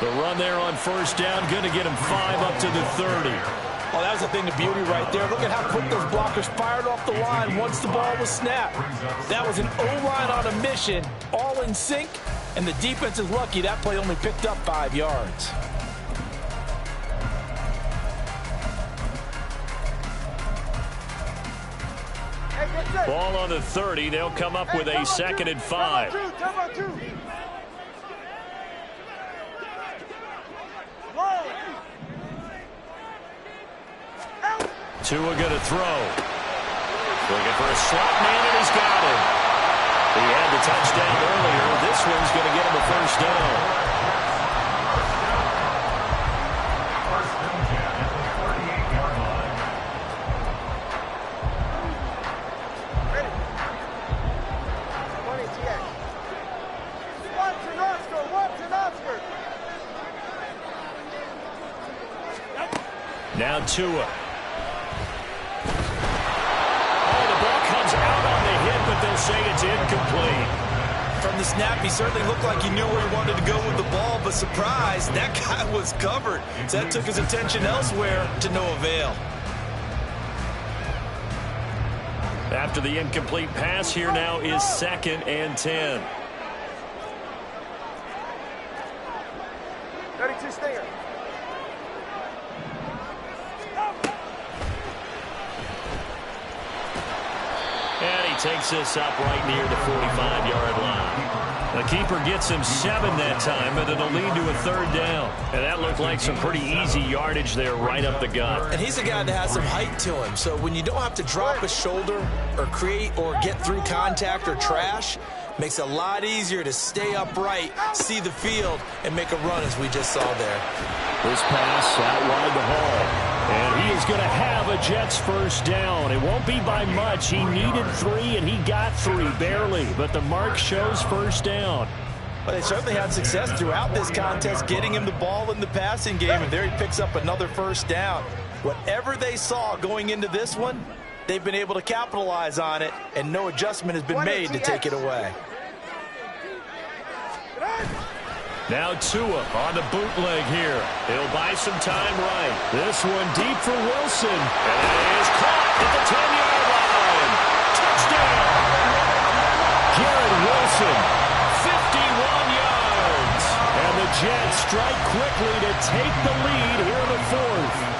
The run there on 1st down, going to get him 5 up to the 30. Oh, that was a thing of beauty right there. Look at how quick those blockers fired off the line once the ball was snapped. That was an O-line on a mission, all in sync, and the defense is lucky that play only picked up 5 yards. Ball on the 30. They'll come up with a 2nd and 5. Tua going to throw. Looking for a slot man, and he's got it. He had the touchdown earlier. This one's going to get him a 1st down. Now Tua. Oh, the ball but they'll say it's incomplete. From the snap, he certainly looked like he knew where he wanted to go with the ball, but surprise, that guy was covered. So that took his attention elsewhere to no avail. After the incomplete pass, here now is 2nd and 10. 32 stinger. And he takes this up right near the 45-yard line. The keeper gets him 7 that time, but it'll lead to a 3rd down. And that looked like some pretty easy yardage there right up the gut. And he's a guy that has some height to him. So when you don't have to drop a shoulder or create or get through contact or trash, makes it a lot easier to stay upright, see the field, and make a run as we just saw there. This pass out wide the Hall. And he is going to have a Jets 1st down. It won't be by much. He needed 3, and he got 3, barely. But the mark shows 1st down. But they certainly had success throughout this contest, getting him the ball in the passing game, and there he picks up another 1st down. Whatever they saw going into this one, they've been able to capitalize on it, and no adjustment has been made to take it away. Now Tua on the bootleg here. He'll buy some time right. This one deep for Wilson. And it is caught at the 10-yard line. Touchdown! Garrett Wilson, 51 yards. And the Jets strike quickly to take the lead here in the 4th.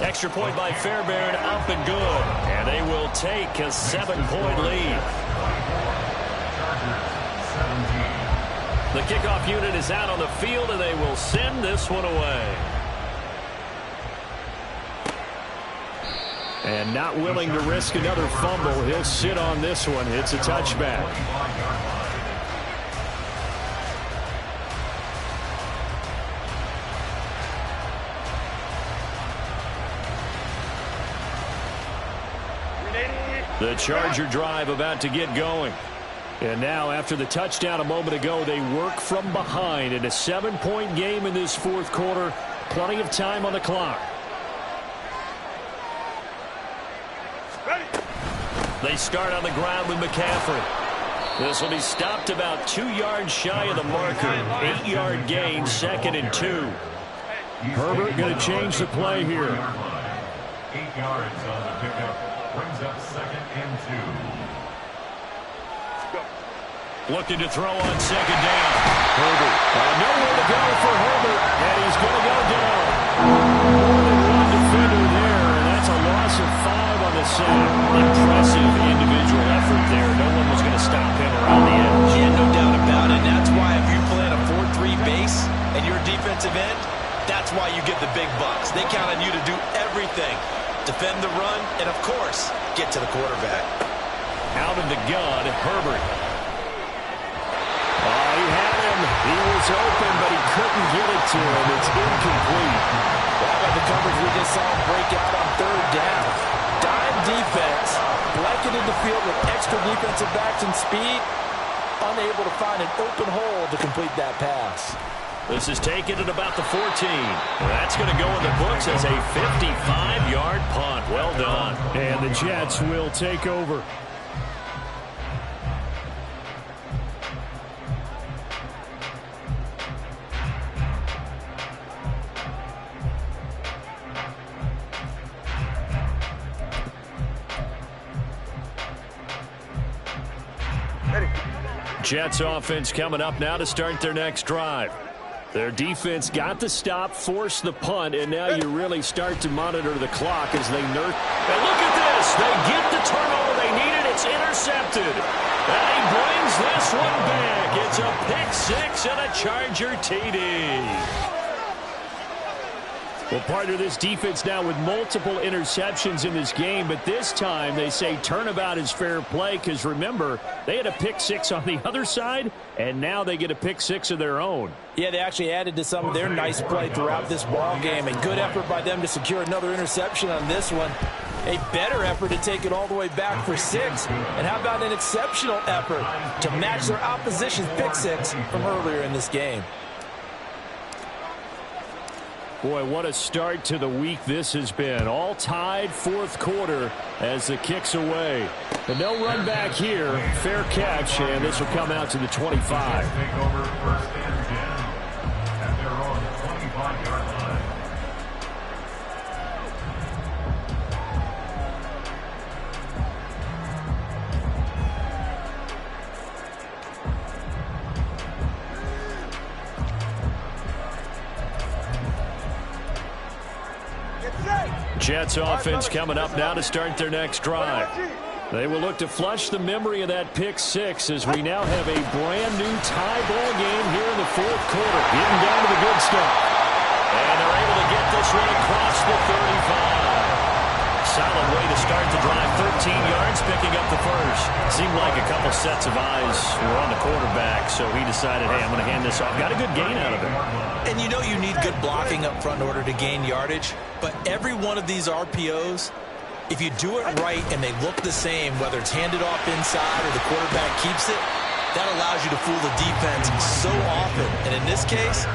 Extra point by Fairbairn, up and good. And they will take a 7-point lead. The kickoff unit is out on the field, and they will send this one away. And not willing to risk another fumble, he'll sit on this one. It's a touchback. The Charger drive about to get going. And now, after the touchdown a moment ago, they work from behind in a 7-point game in this 4th quarter. Plenty of time on the clock. They start on the ground with McCaffrey. This will be stopped about 2 yards shy of the marker. 8-yard gain, 2nd and 2. Herbert going to change the play here. 8 yards on the pickup. Brings up 2nd and 2. Looking to throw on 2nd down. Herbert. Nowhere to go for Herbert. And he's going to go down. More than one defender there. And that's a loss of 5 on the sack. Impressive individual effort there. No one was going to stop him around the edge. Yeah, no doubt about it. And that's why if you play on a 4-3 base and you're a defensive end, that's why you get the big bucks. They count on you to do everything. Defend the run, and of course, get to the quarterback. Out of the gun, Herbert. Oh, he had him. He was open, but he couldn't get it to him. It's incomplete. How about the coverage we just saw him break out on 3rd down? Dime defense, blanketed the field with extra defensive backs and speed, unable to find an open hole to complete that pass. This is taken at about the 14. That's going to go in the books as a 55-yard punt. Well done. And the Jets will take over. Jets offense coming up now to start their next drive. Their defense got the stop, forced the punt, and now you really start to monitor the clock as they nurse. And look at this. They get the turnover they needed. It's intercepted. And he brings this one back. It's a pick-6 and a Charger TD. Well, partner, this defense now with multiple interceptions in this game, but this time they say turnabout is fair play because, remember, they had a pick-6 on the other side, and now they get a pick-6 of their own. Yeah, they actually added to some of their nice play throughout this ball game. A good effort by them to secure another interception on this one. A better effort to take it all the way back for 6. And how about an exceptional effort to match their opposition's pick-6 from earlier in this game? Boy, what a start to the week this has been. All tied fourth quarter as the kick's away. But no run back here. Fair catch, and this will come out to the 25. Take over first and 10 at their own 25-yard line. Jets offense coming up now to start their next drive. They will look to flush the memory of that pick six as we now have a brand new tie ball game here in the fourth quarter. Getting down to the good stuff. And they're able to get this one across the 35. Solid way to start the drive. 13 yards, picking up the first. Seemed like a couple sets of eyes were on the quarterback, so he decided, hey, I'm going to hand this off. Got a good gain out of it. And you know you need good blocking up front in order to gain yardage, but every one of these RPOs, if you do it right and they look the same, whether it's handed off inside or the quarterback keeps it, that allows you to fool the defense so often. And in this case,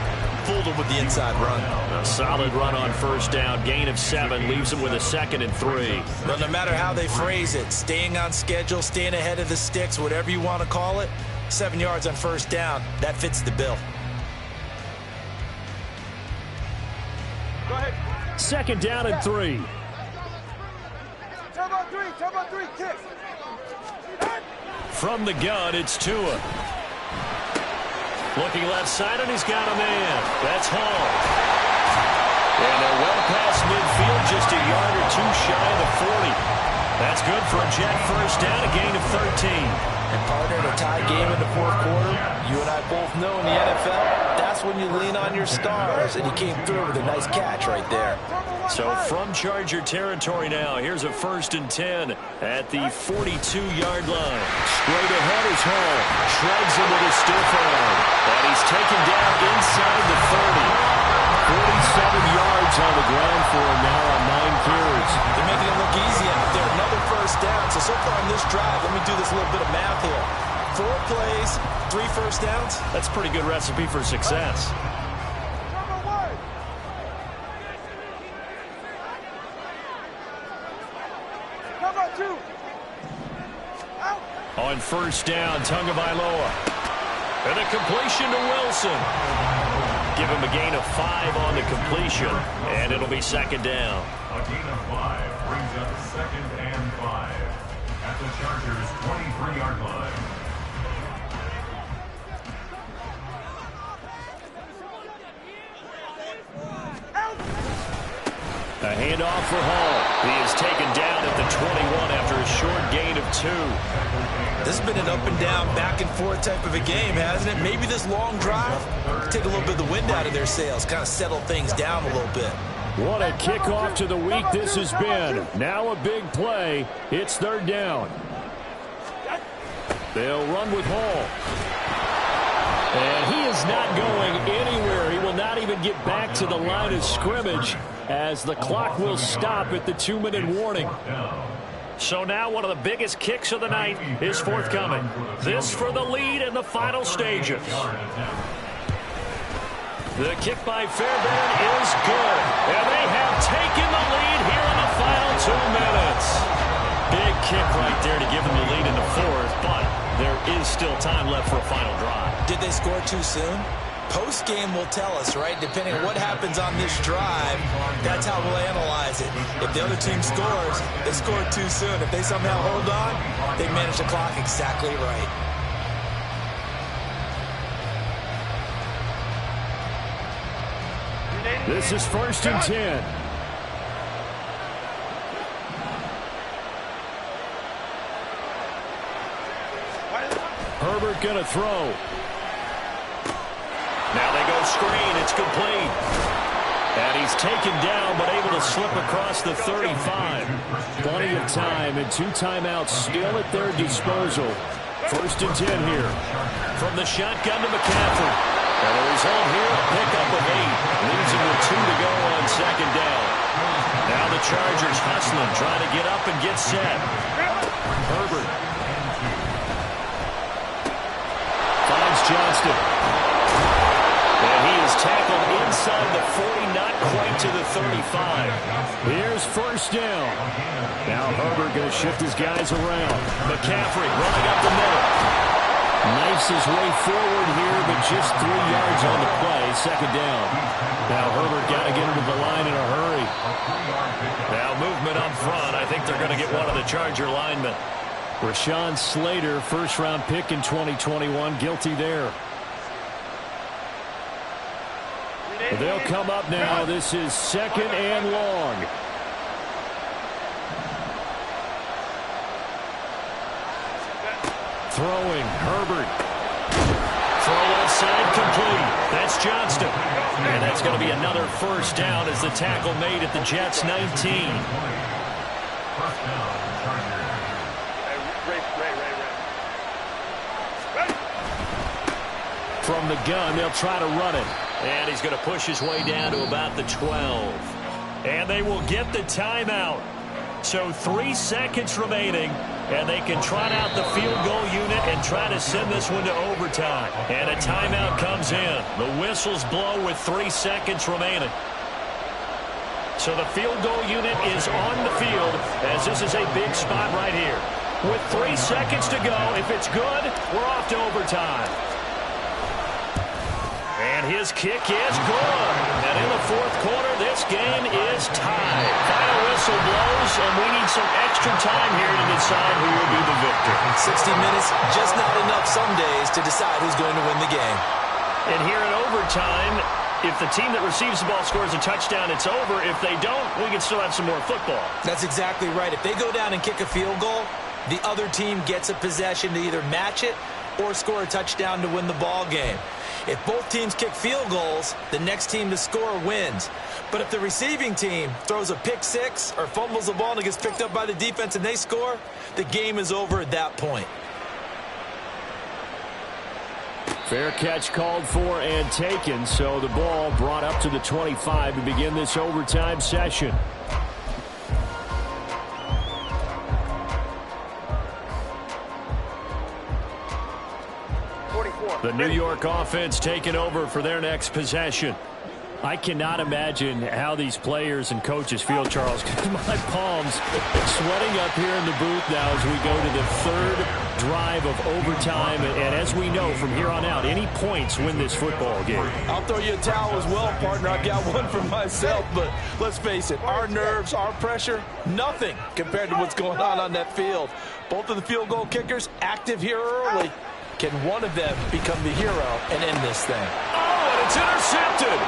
fooled them with the inside run. A solid run on first down. Gain of 7 leaves them with a 2nd and 3. But no matter how they phrase it, staying on schedule, staying ahead of the sticks, whatever you want to call it, 7 yards on first down, that fits the bill. Go ahead. 2nd down and 3. Turbo 3, kick. From the gun, it's Tua. Looking left side, and he's got a man. That's Hall. And they're well past midfield, just a yard or two shy of the 40. That's good for a Jet first down, a gain of 13. And partner, in a tie game in the fourth quarter, you and I both know in the NFL, that's when you lean on your stars, and he came through with a nice catch right there. So from Charger territory now, here's a 1st and 10 at the 42-yard line. Straight ahead is Hall. Shreds him with a stiff arm. And he's taken down inside the 30. 47 yards on the ground for him now on 9 carries. They're making it look easy out there. Another first down. So far on this drive, let me do this little bit of math here. 4 plays, 3 first downs. That's a pretty good recipe for success. Turbo 2. Out. On first down, Tagovailoa. And a completion to Wilson. Give him a gain of 5 on the completion, and it'll be 2nd down. A gain of 5 brings up 2nd and 5 at the Chargers' 23-yard line. A handoff for Hall. He is taken down at the 21 after a short gain of 2. This has been an up and down, back and forth type of a game, hasn't it? Maybe this long drive take a little bit of the wind out of their sails, kind of settle things down a little bit. What a kickoff to the week this has been. Now a big play. It's 3rd down. They'll run with Hall. And he is not going anywhere. He will not even get back to the line of scrimmage as the clock will stop at the 2-minute warning. So now one of the biggest kicks of the night is forthcoming. This for the lead in the final stages. The kick by Fairbairn is good. And they have taken the lead here in the final 2 minutes. Big kick right there to give them the lead in the fourth, but there is still time left for a final drive. Did they score too soon? Post-game will tell us, right? Depending on what happens on this drive, that's how we'll analyze it. If the other team scores, they scored too soon. If they somehow hold on, they manage the clock exactly right. This is 1st and 10. Herbert going to throw. Now they go screen. It's complete. And he's taken down, but able to slip across the 35. Plenty of time and 2 timeouts still at their disposal. 1st and 10 here. From the shotgun to McCaffrey. And the result here, a pickup of 8. Leaves him with 2 to go on 2nd down. Now the Chargers hustling, trying to get up and get set. Herbert. Finds Johnston. And he is tackled inside inside the 40, not quite to the 35. Here's first down. Now Herbert going to shift his guys around. McCaffrey running up the middle. Knifes his way forward here, but just 3 yards on the play. Second down. Now Herbert got to get into the line in a hurry. Now movement up front. I think they're going to get one of the Charger linemen. Rashawn Slater, first-round pick in 2021, guilty there. They'll come up now. This is second and long. Throwing, Herbert. Throw left side complete. That's Johnston. And that's going to be another first down as the tackle made at the Jets' 19. First down, Chargers. From the gun, they'll try to run it. And he's going to push his way down to about the 12. And they will get the timeout. So 3 seconds remaining, and they can trot out the field goal unit and try to send this one to overtime. And a timeout comes in. The whistles blow with 3 seconds remaining. So the field goal unit is on the field as this is a big spot right here. With 3 seconds to go, if it's good, we're off to overtime. And his kick is good. And in the fourth quarter, this game is tied. Final whistle blows, and we need some extra time here to decide who will be the victor. 60 minutes, just not enough some days to decide who's going to win the game. And here in overtime, if the team that receives the ball scores a touchdown, it's over. If they don't, we can still have some more football. That's exactly right. If they go down and kick a field goal, the other team gets a possession to either match it or score a touchdown to win the ball game. If both teams kick field goals, the next team to score wins. But if the receiving team throws a pick six or fumbles the ball and it gets picked up by the defense and they score, the game is over at that point. Fair catch called for and taken, so the ball brought up to the 25 to begin this overtime session. The New York offense taking over for their next possession. I cannot imagine how these players and coaches feel, Charles. My palms sweating up here in the booth now as we go to the third drive of overtime. And as we know, from here on out, any points win this football game. I'll throw you a towel as well, partner. I've got one for myself, but let's face it, our nerves, our pressure, nothing compared to what's going on that field. Both of the field goal kickers active here early. Can one of them become the hero and end this thing? Oh, and it's intercepted.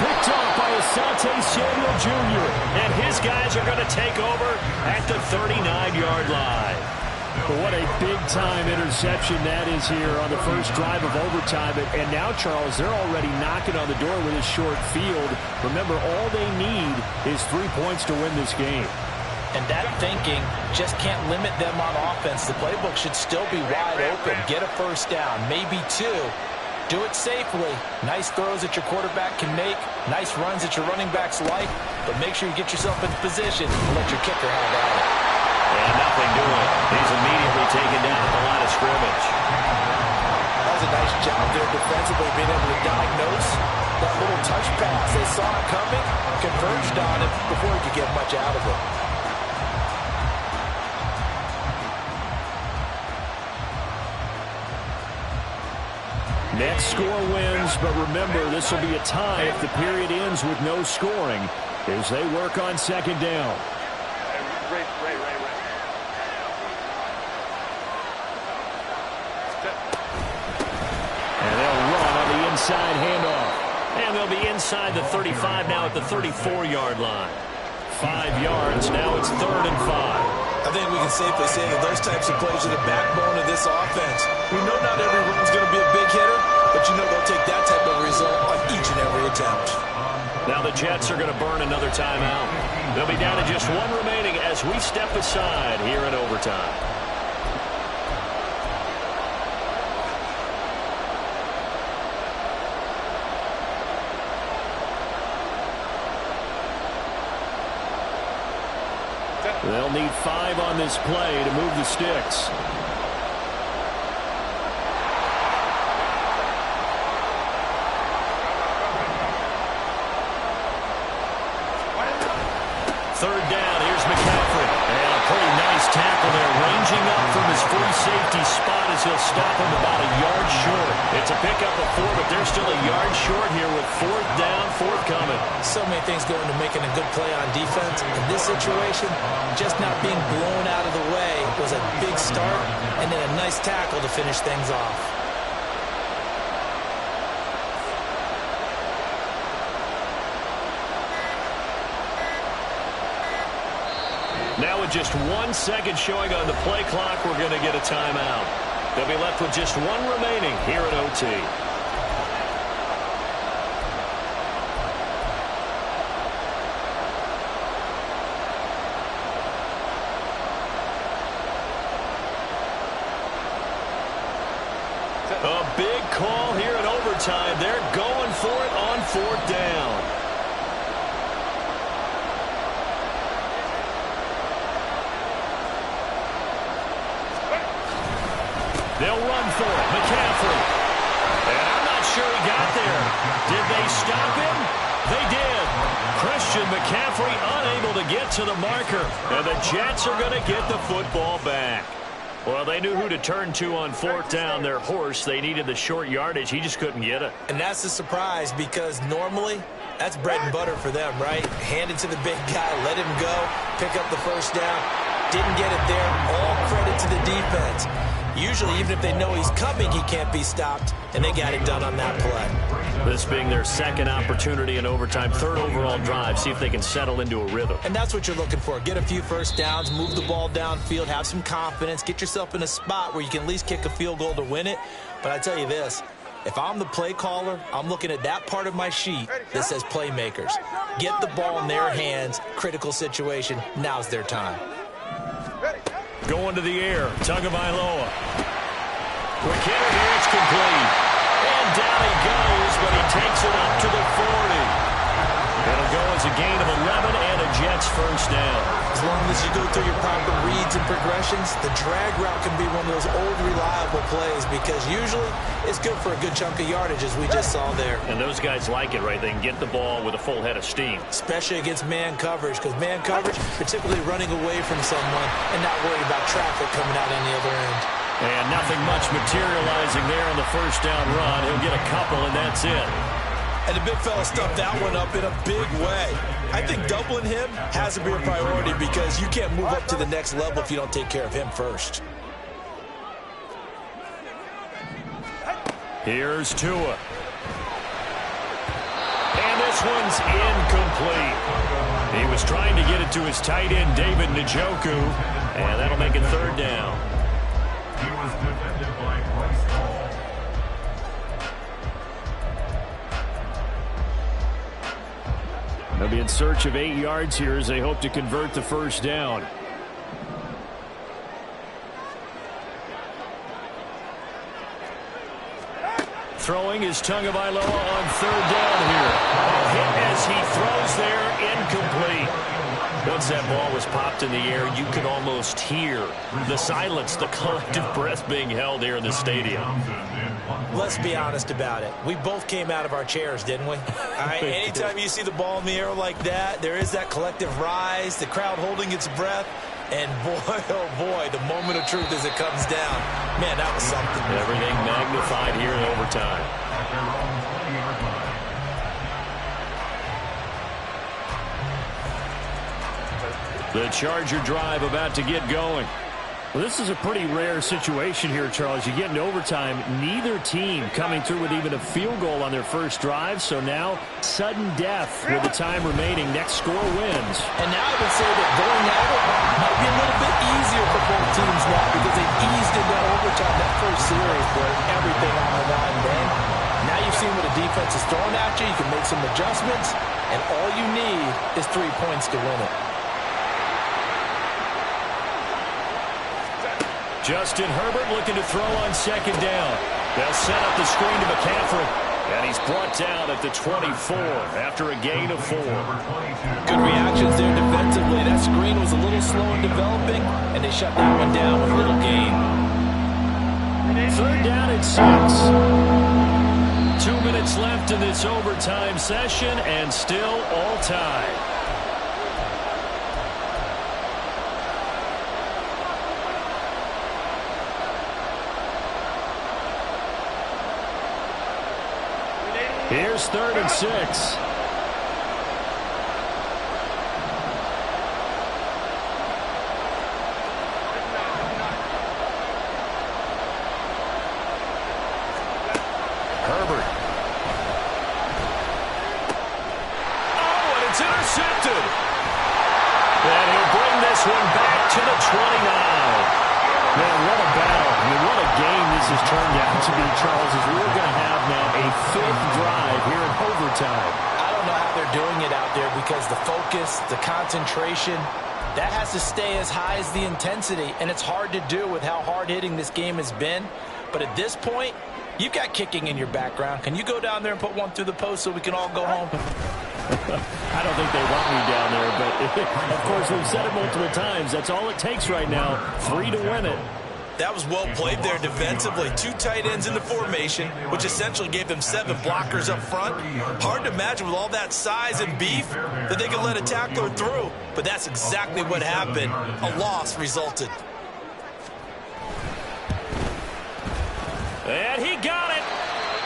Picked off by Asante Samuel Jr. And his guys are going to take over at the 39-yard line. What a big-time interception that is here on the first drive of overtime. And now, Charles, they're already knocking on the door with a short field. Remember, all they need is 3 points to win this game. And that thinking just can't limit them on offense. The playbook should still be wide open. Get a first down, maybe 2. Do it safely. Nice throws that your quarterback can make. Nice runs that your running backs like. But make sure you get yourself in position and let your kicker have at it. And nothing doing. He's immediately taken down at the line of scrimmage. That was a nice job there defensively, being able to diagnose that little touch pass. They saw it coming, converged on it before he could get much out of it. Next score wins, but remember, this will be a tie if the period ends with no scoring as they work on second down. And they'll run on the inside handoff. And they'll be inside the 35 now at the 34-yard line. 5 yards, now it's 3rd and 5. I think we can safely say that those types of plays are the backbone of this offense. We know not every run's going to be a big hitter, but you know they'll take that type of result on each and every attempt. Now the Jets are going to burn another timeout. They'll be down to just 1 remaining as we step aside here in overtime. They'll need 5 on this play to move the sticks. third down. Here's McCaffrey. And a pretty nice tackle there, ranging up from his free safety spot as he'll stop him about a yard short. It's a pickup of 4, but they're still a yard short here with fourth down, forthcoming. So many things go into making a good play on defense. In this situation, just not being blown out of the way was a big start, and then a nice tackle to finish things off. Now with just 1 second showing on the play clock, we're going to get a timeout. They'll be left with just 1 remaining here at OT. A big call here in overtime. They're going for it on fourth down. They'll run for it. McCaffrey. And I'm not sure he got there. Did they stop him? They did. Christian McCaffrey unable to get to the marker. And the Jets are going to get the football back. Well, they knew who to turn to on fourth down. Their horse, they needed the short yardage. He just couldn't get it. And that's a surprise because normally that's bread and butter for them, right? Hand it to the big guy, let him go, pick up the first down. Didn't get it there. All credit to the defense. Usually, even if they know he's coming, he can't be stopped, and they got it done on that play. This being their second opportunity in overtime, third overall drive, see if they can settle into a rhythm. And that's what you're looking for. Get a few first downs, move the ball downfield, have some confidence, get yourself in a spot where you can at least kick a field goal to win it. But I tell you this, if I'm the play caller, I'm looking at that part of my sheet that says playmakers. Get the ball in their hands, critical situation, now's their time. Going to the air, Tagovailoa. Quick hitter here, it's complete. And down he goes, but he takes it up to the 40. It'll go as a gain of 11 and a Jets first down. As long as you go through your proper reads and progressions, the drag route can be one of those old reliable plays because usually it's good for a good chunk of yardage as we just saw there. And those guys like it, right? They can get the ball with a full head of steam. Especially against man coverage because man coverage, particularly running away from someone and not worried about traffic coming out on the other end. And nothing much materializing there on the first down run. He'll get a couple and that's it. And the big fella stuffed that one up in a big way. I think doubling him has to be a priority because you can't move up to the next level if you don't take care of him first. Here's Tua. And this one's incomplete. He was trying to get it to his tight end, David Njoku, and that'll make it third down. He was defended by Bryce Hall. They'll be in search of 8 yards here as they hope to convert the first down. Throwing is Tagovailoa on third down here. A hit as he throws there, incomplete. Once that ball was popped in the air, you could almost hear the silence, the collective breath being held here in the stadium. Let's be honest about it. We both came out of our chairs, didn't we? All right, anytime you see the ball in the air like that, there is that collective rise, the crowd holding its breath, and boy, oh boy, the moment of truth as it comes down. Man, that was something. Everything magnified here in overtime. The Charger drive about to get going. Well, this is a pretty rare situation here, Charles. You get in overtime, neither team coming through with even a field goal on their first drive. So now, sudden death with the time remaining. Next score wins. And now I would say that going at it might be a little bit easier for both teams now because they eased into overtime that first series where everything on the line then. Now you've seen what a defense is throwing at you. You can make some adjustments, and all you need is 3 points to win it. Justin Herbert looking to throw on second down. They'll set up the screen to McCaffrey. And he's brought down at the 24 after a gain of 4. Good reactions there defensively. That screen was a little slow in developing, and they shut that one down with a little gain. Third down and 6. 2 minutes left in this overtime session, and still all tied. Here's 3rd and 6. Herbert. Oh, and it's intercepted. And he'll bring this one back to the 29. Man, what a battle. I mean, what a game this has turned out to be, Charles, as we're going to have now a 5th drive here in overtime. I don't know how they're doing it out there because the focus, the concentration, that has to stay as high as the intensity, and it's hard to do with how hard-hitting this game has been. But at this point, you've got kicking in your background. Can you go down there and put one through the post so we can all go home? I don't think they want me down there, but of course we've said it multiple times. That's all it takes right now, 3 to win it. That was well played there defensively. 2 tight ends in the formation, which essentially gave them 7 blockers up front. Hard to imagine with all that size and beef that they could let a tackler through. But that's exactly what happened. A loss resulted. And he got it.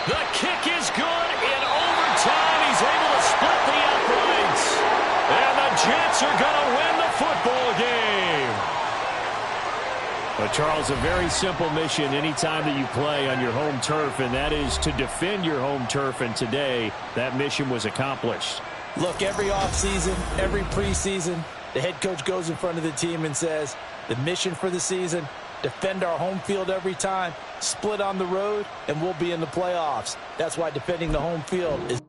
The kick is good. In overtime, he's able to split the uprights. And the Jets are going to win the football game. But, Charles, a very simple mission anytime that you play on your home turf, and that is to defend your home turf. And today, that mission was accomplished. Look, every offseason, every preseason, the head coach goes in front of the team and says, the mission for the season, defend our home field every time, split on the road, and we'll be in the playoffs. That's why defending the home field is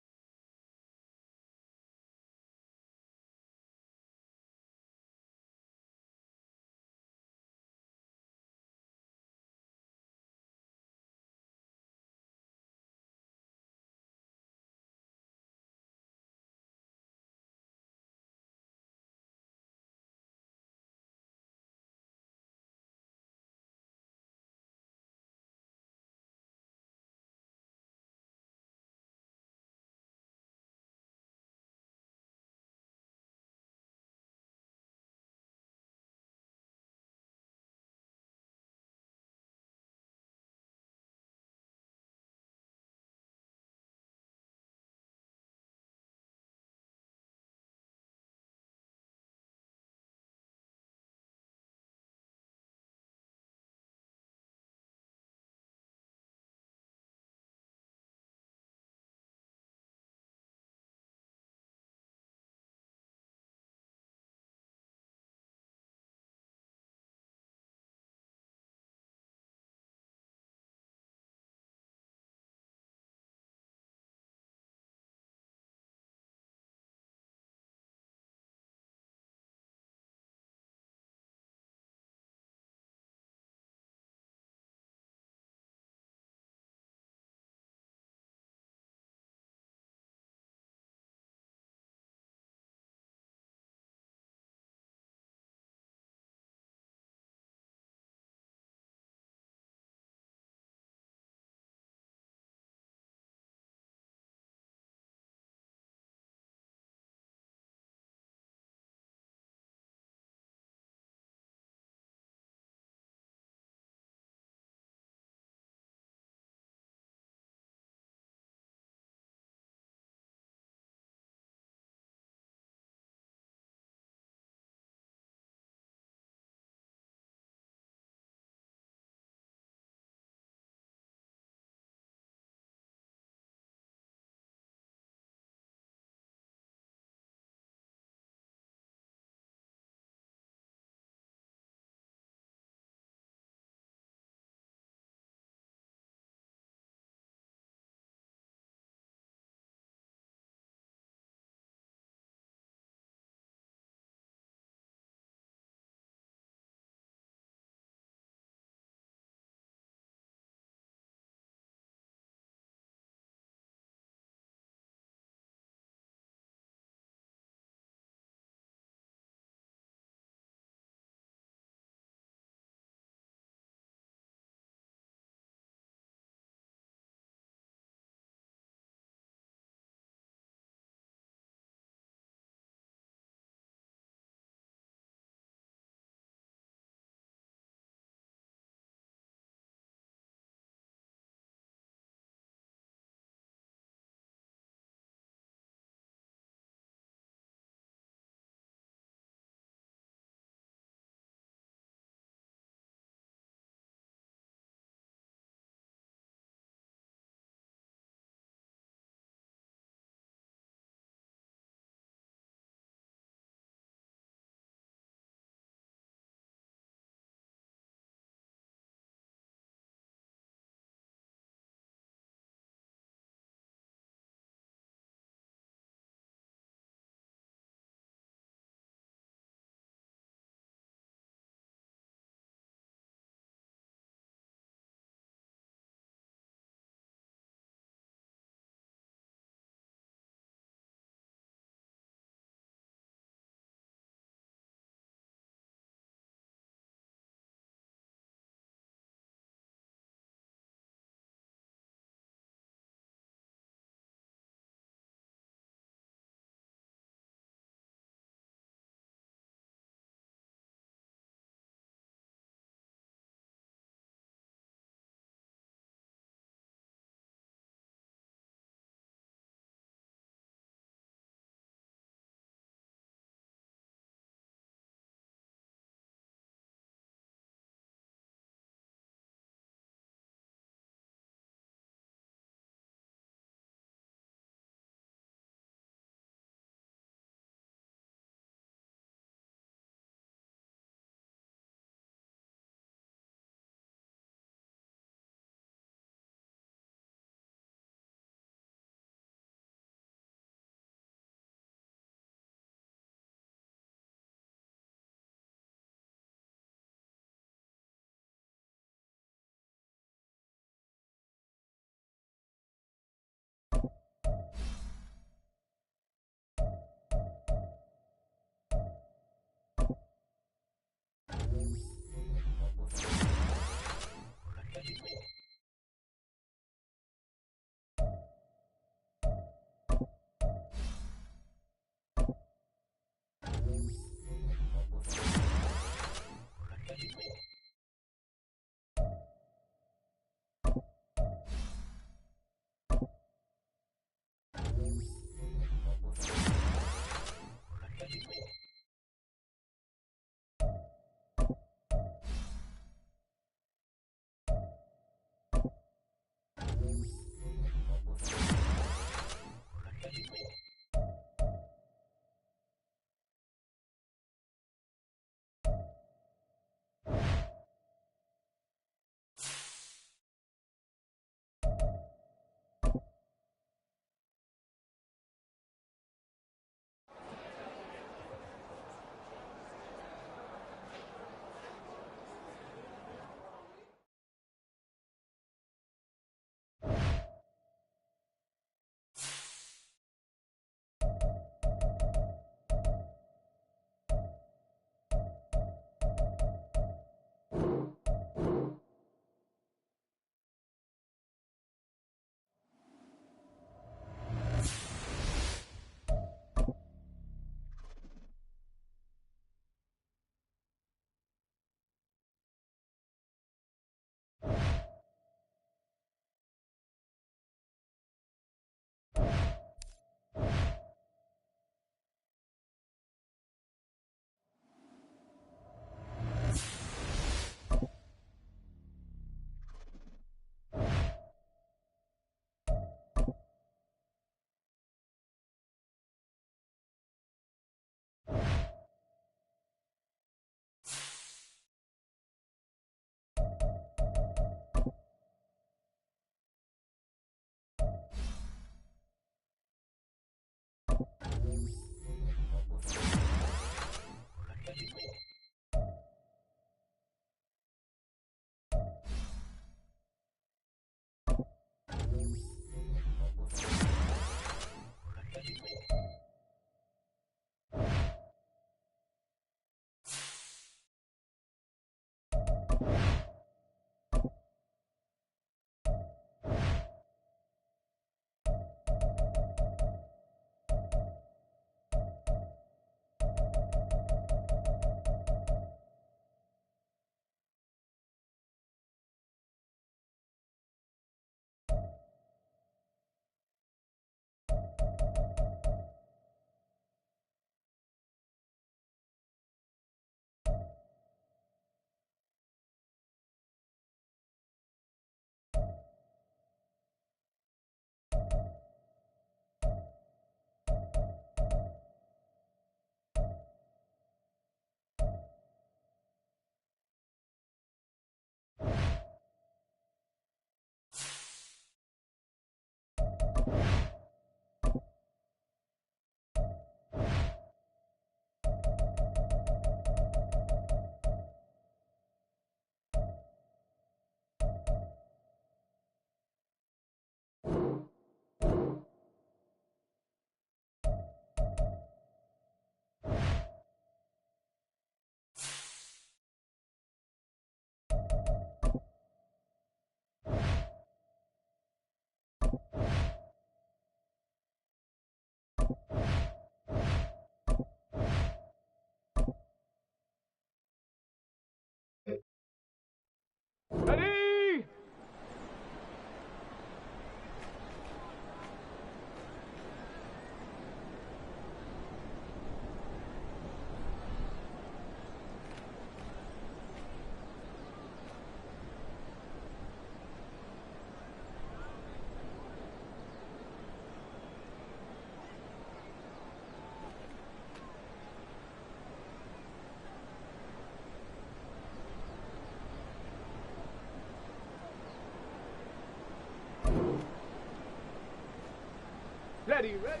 Ready, ready.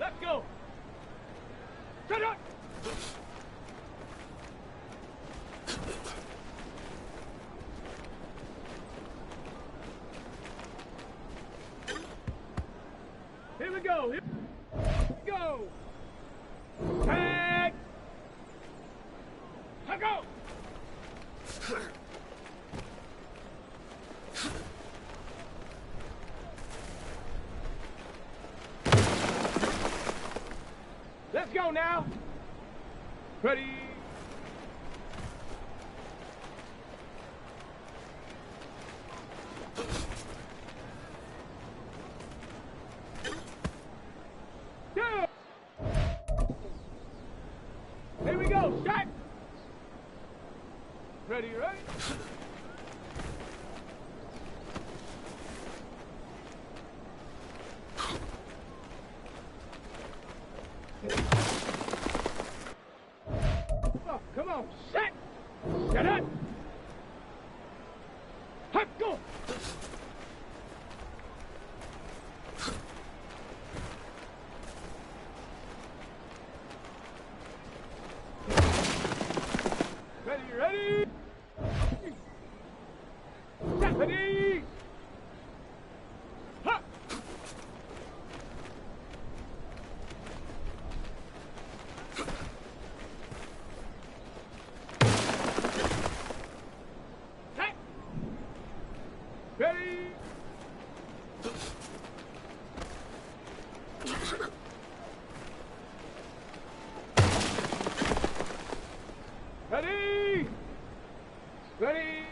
Let's go. Set up. Here we go. Here we go. Tag. Let's go. Let's go now. Ready. Go. Here we go. Shot. Ready, ready. Oh, come on, set! Set up! Hop, go! Ready, ready! Set, ready! Hop! Set! Ready! Ready! Ready!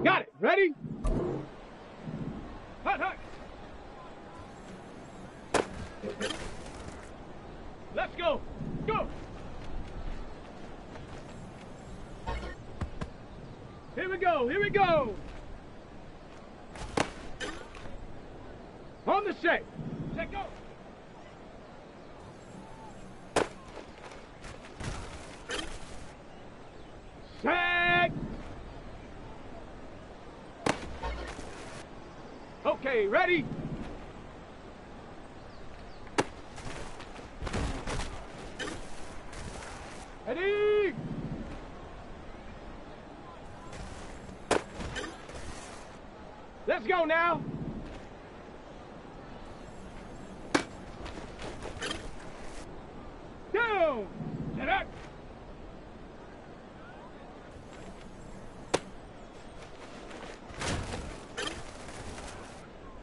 Got it. Ready? Hot, hot. Let's go. Go. Here we go. Here we go. On the set. Set, go. Set. Okay, ready? Ready? Let's go now. Down. Set up.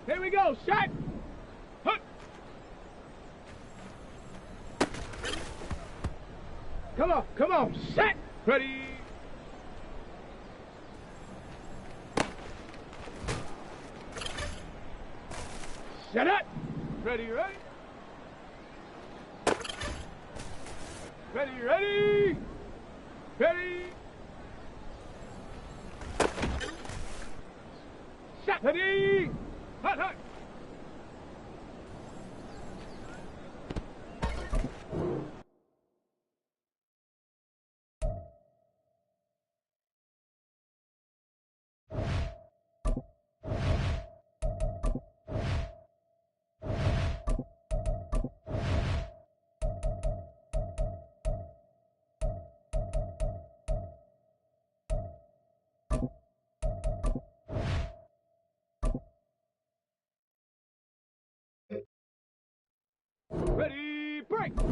Here we go. Shot. Hut. Come on. Come on. Set. Ready. Set up. Ready, ready. Ready, ready. Ready. Set. Ready. Hut, hut. Ready, break! Go!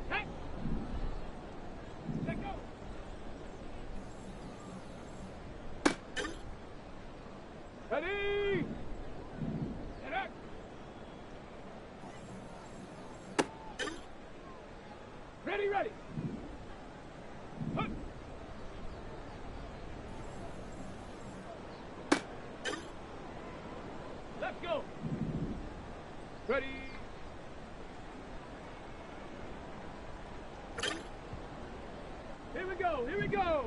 Hey! Let go! Ready! Set up! Let's go. Ready. Here we go. Here we go.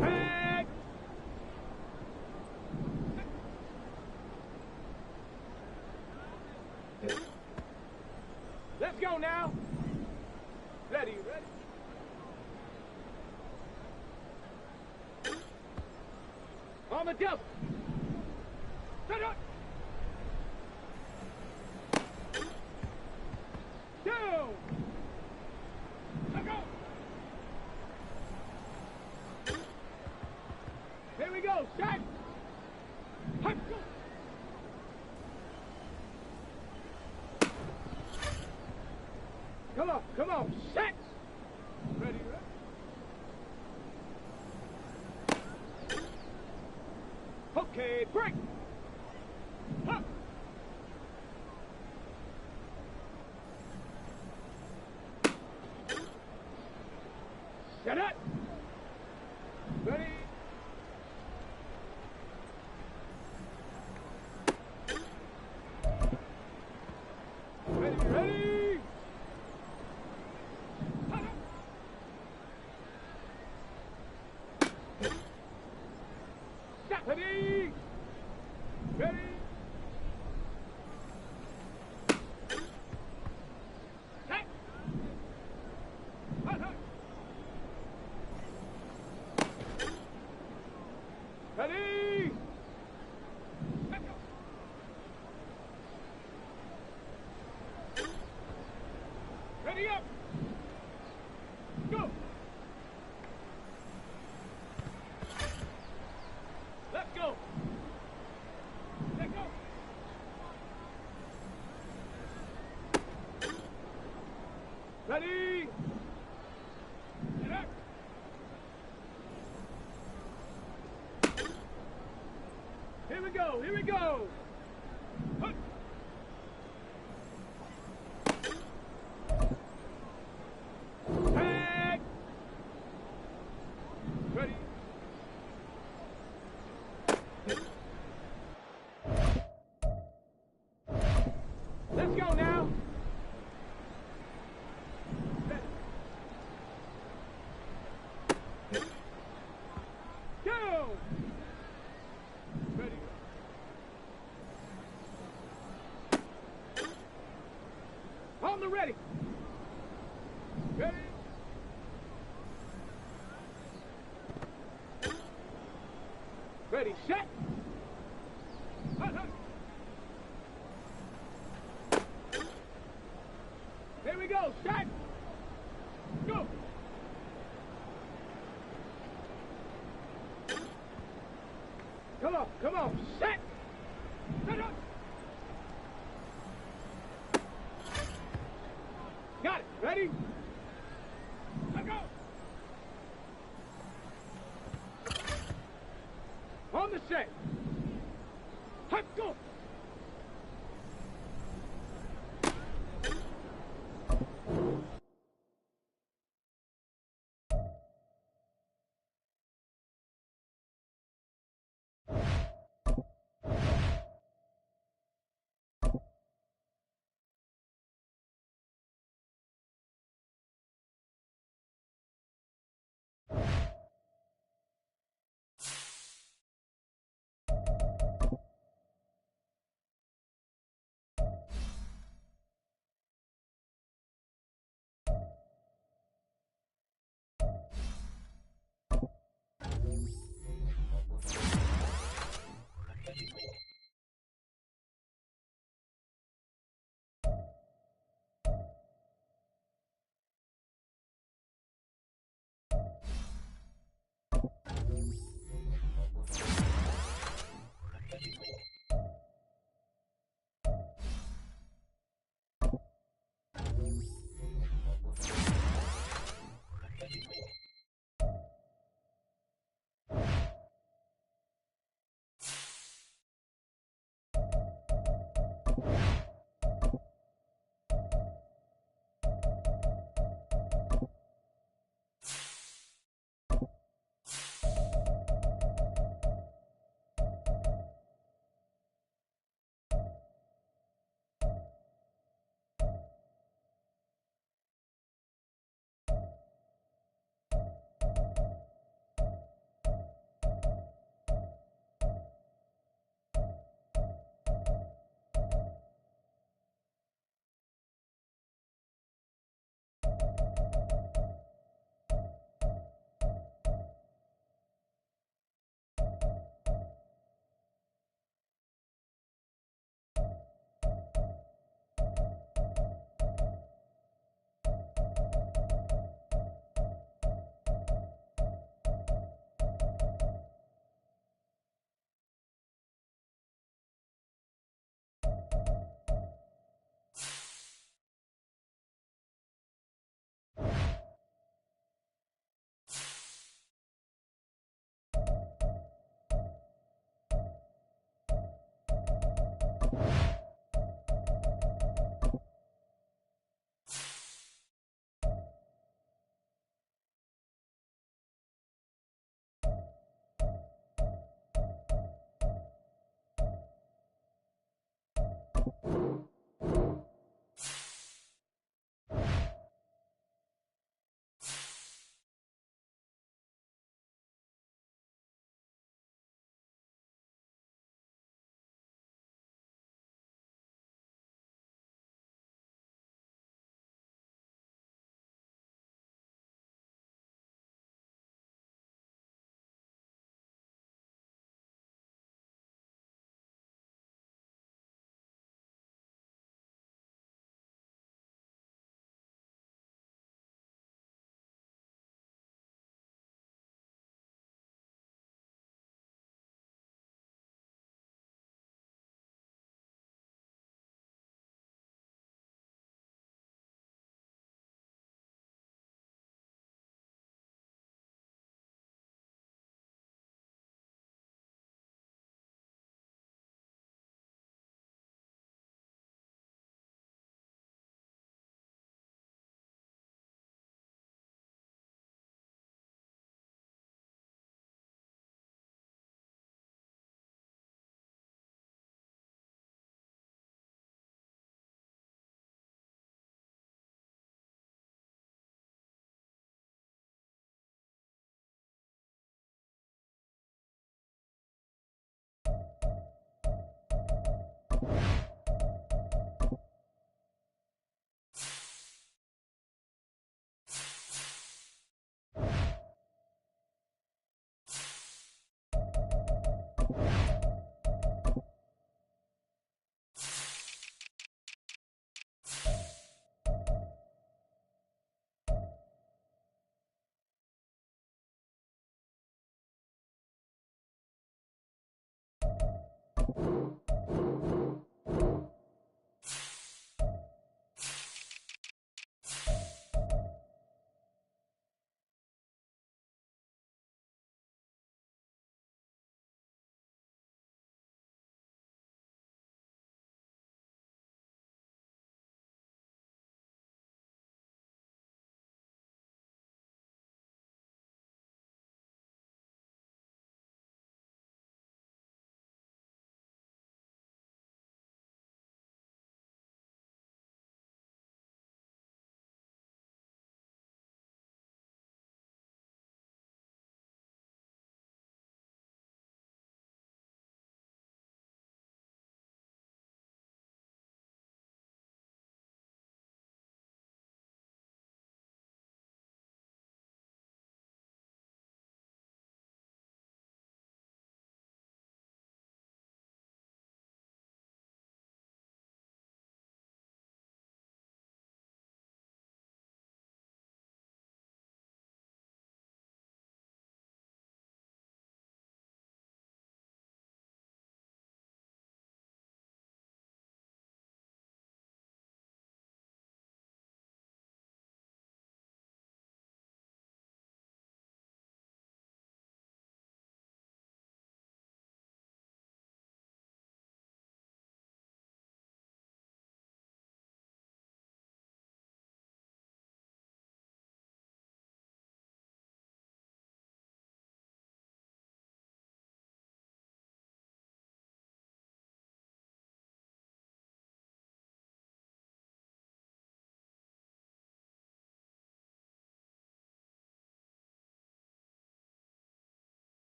Tag. Let's go now. Ready, ready. On the double. Shut up. Down. Let go. Here we go. Shot. Hut, go. Come on, come on. Set. Ready, ready. Okay, break. Huh. Set up. Ready. Ready, ready. Stop. Ready. Ready. Set. Hut, hut. Ready. Let go. Ready up. Go. Let's go. Let go. Ready. Get up. Here we go. Here we go. Hut. Tag. Ready. Let's go now. Go. Ready. On the ready. Ready. Ready, set. Hut, hut. Here we go, set. Go. Come on, set. Set up. Got it, ready? Let go. On the set. Hut, go.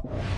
ball.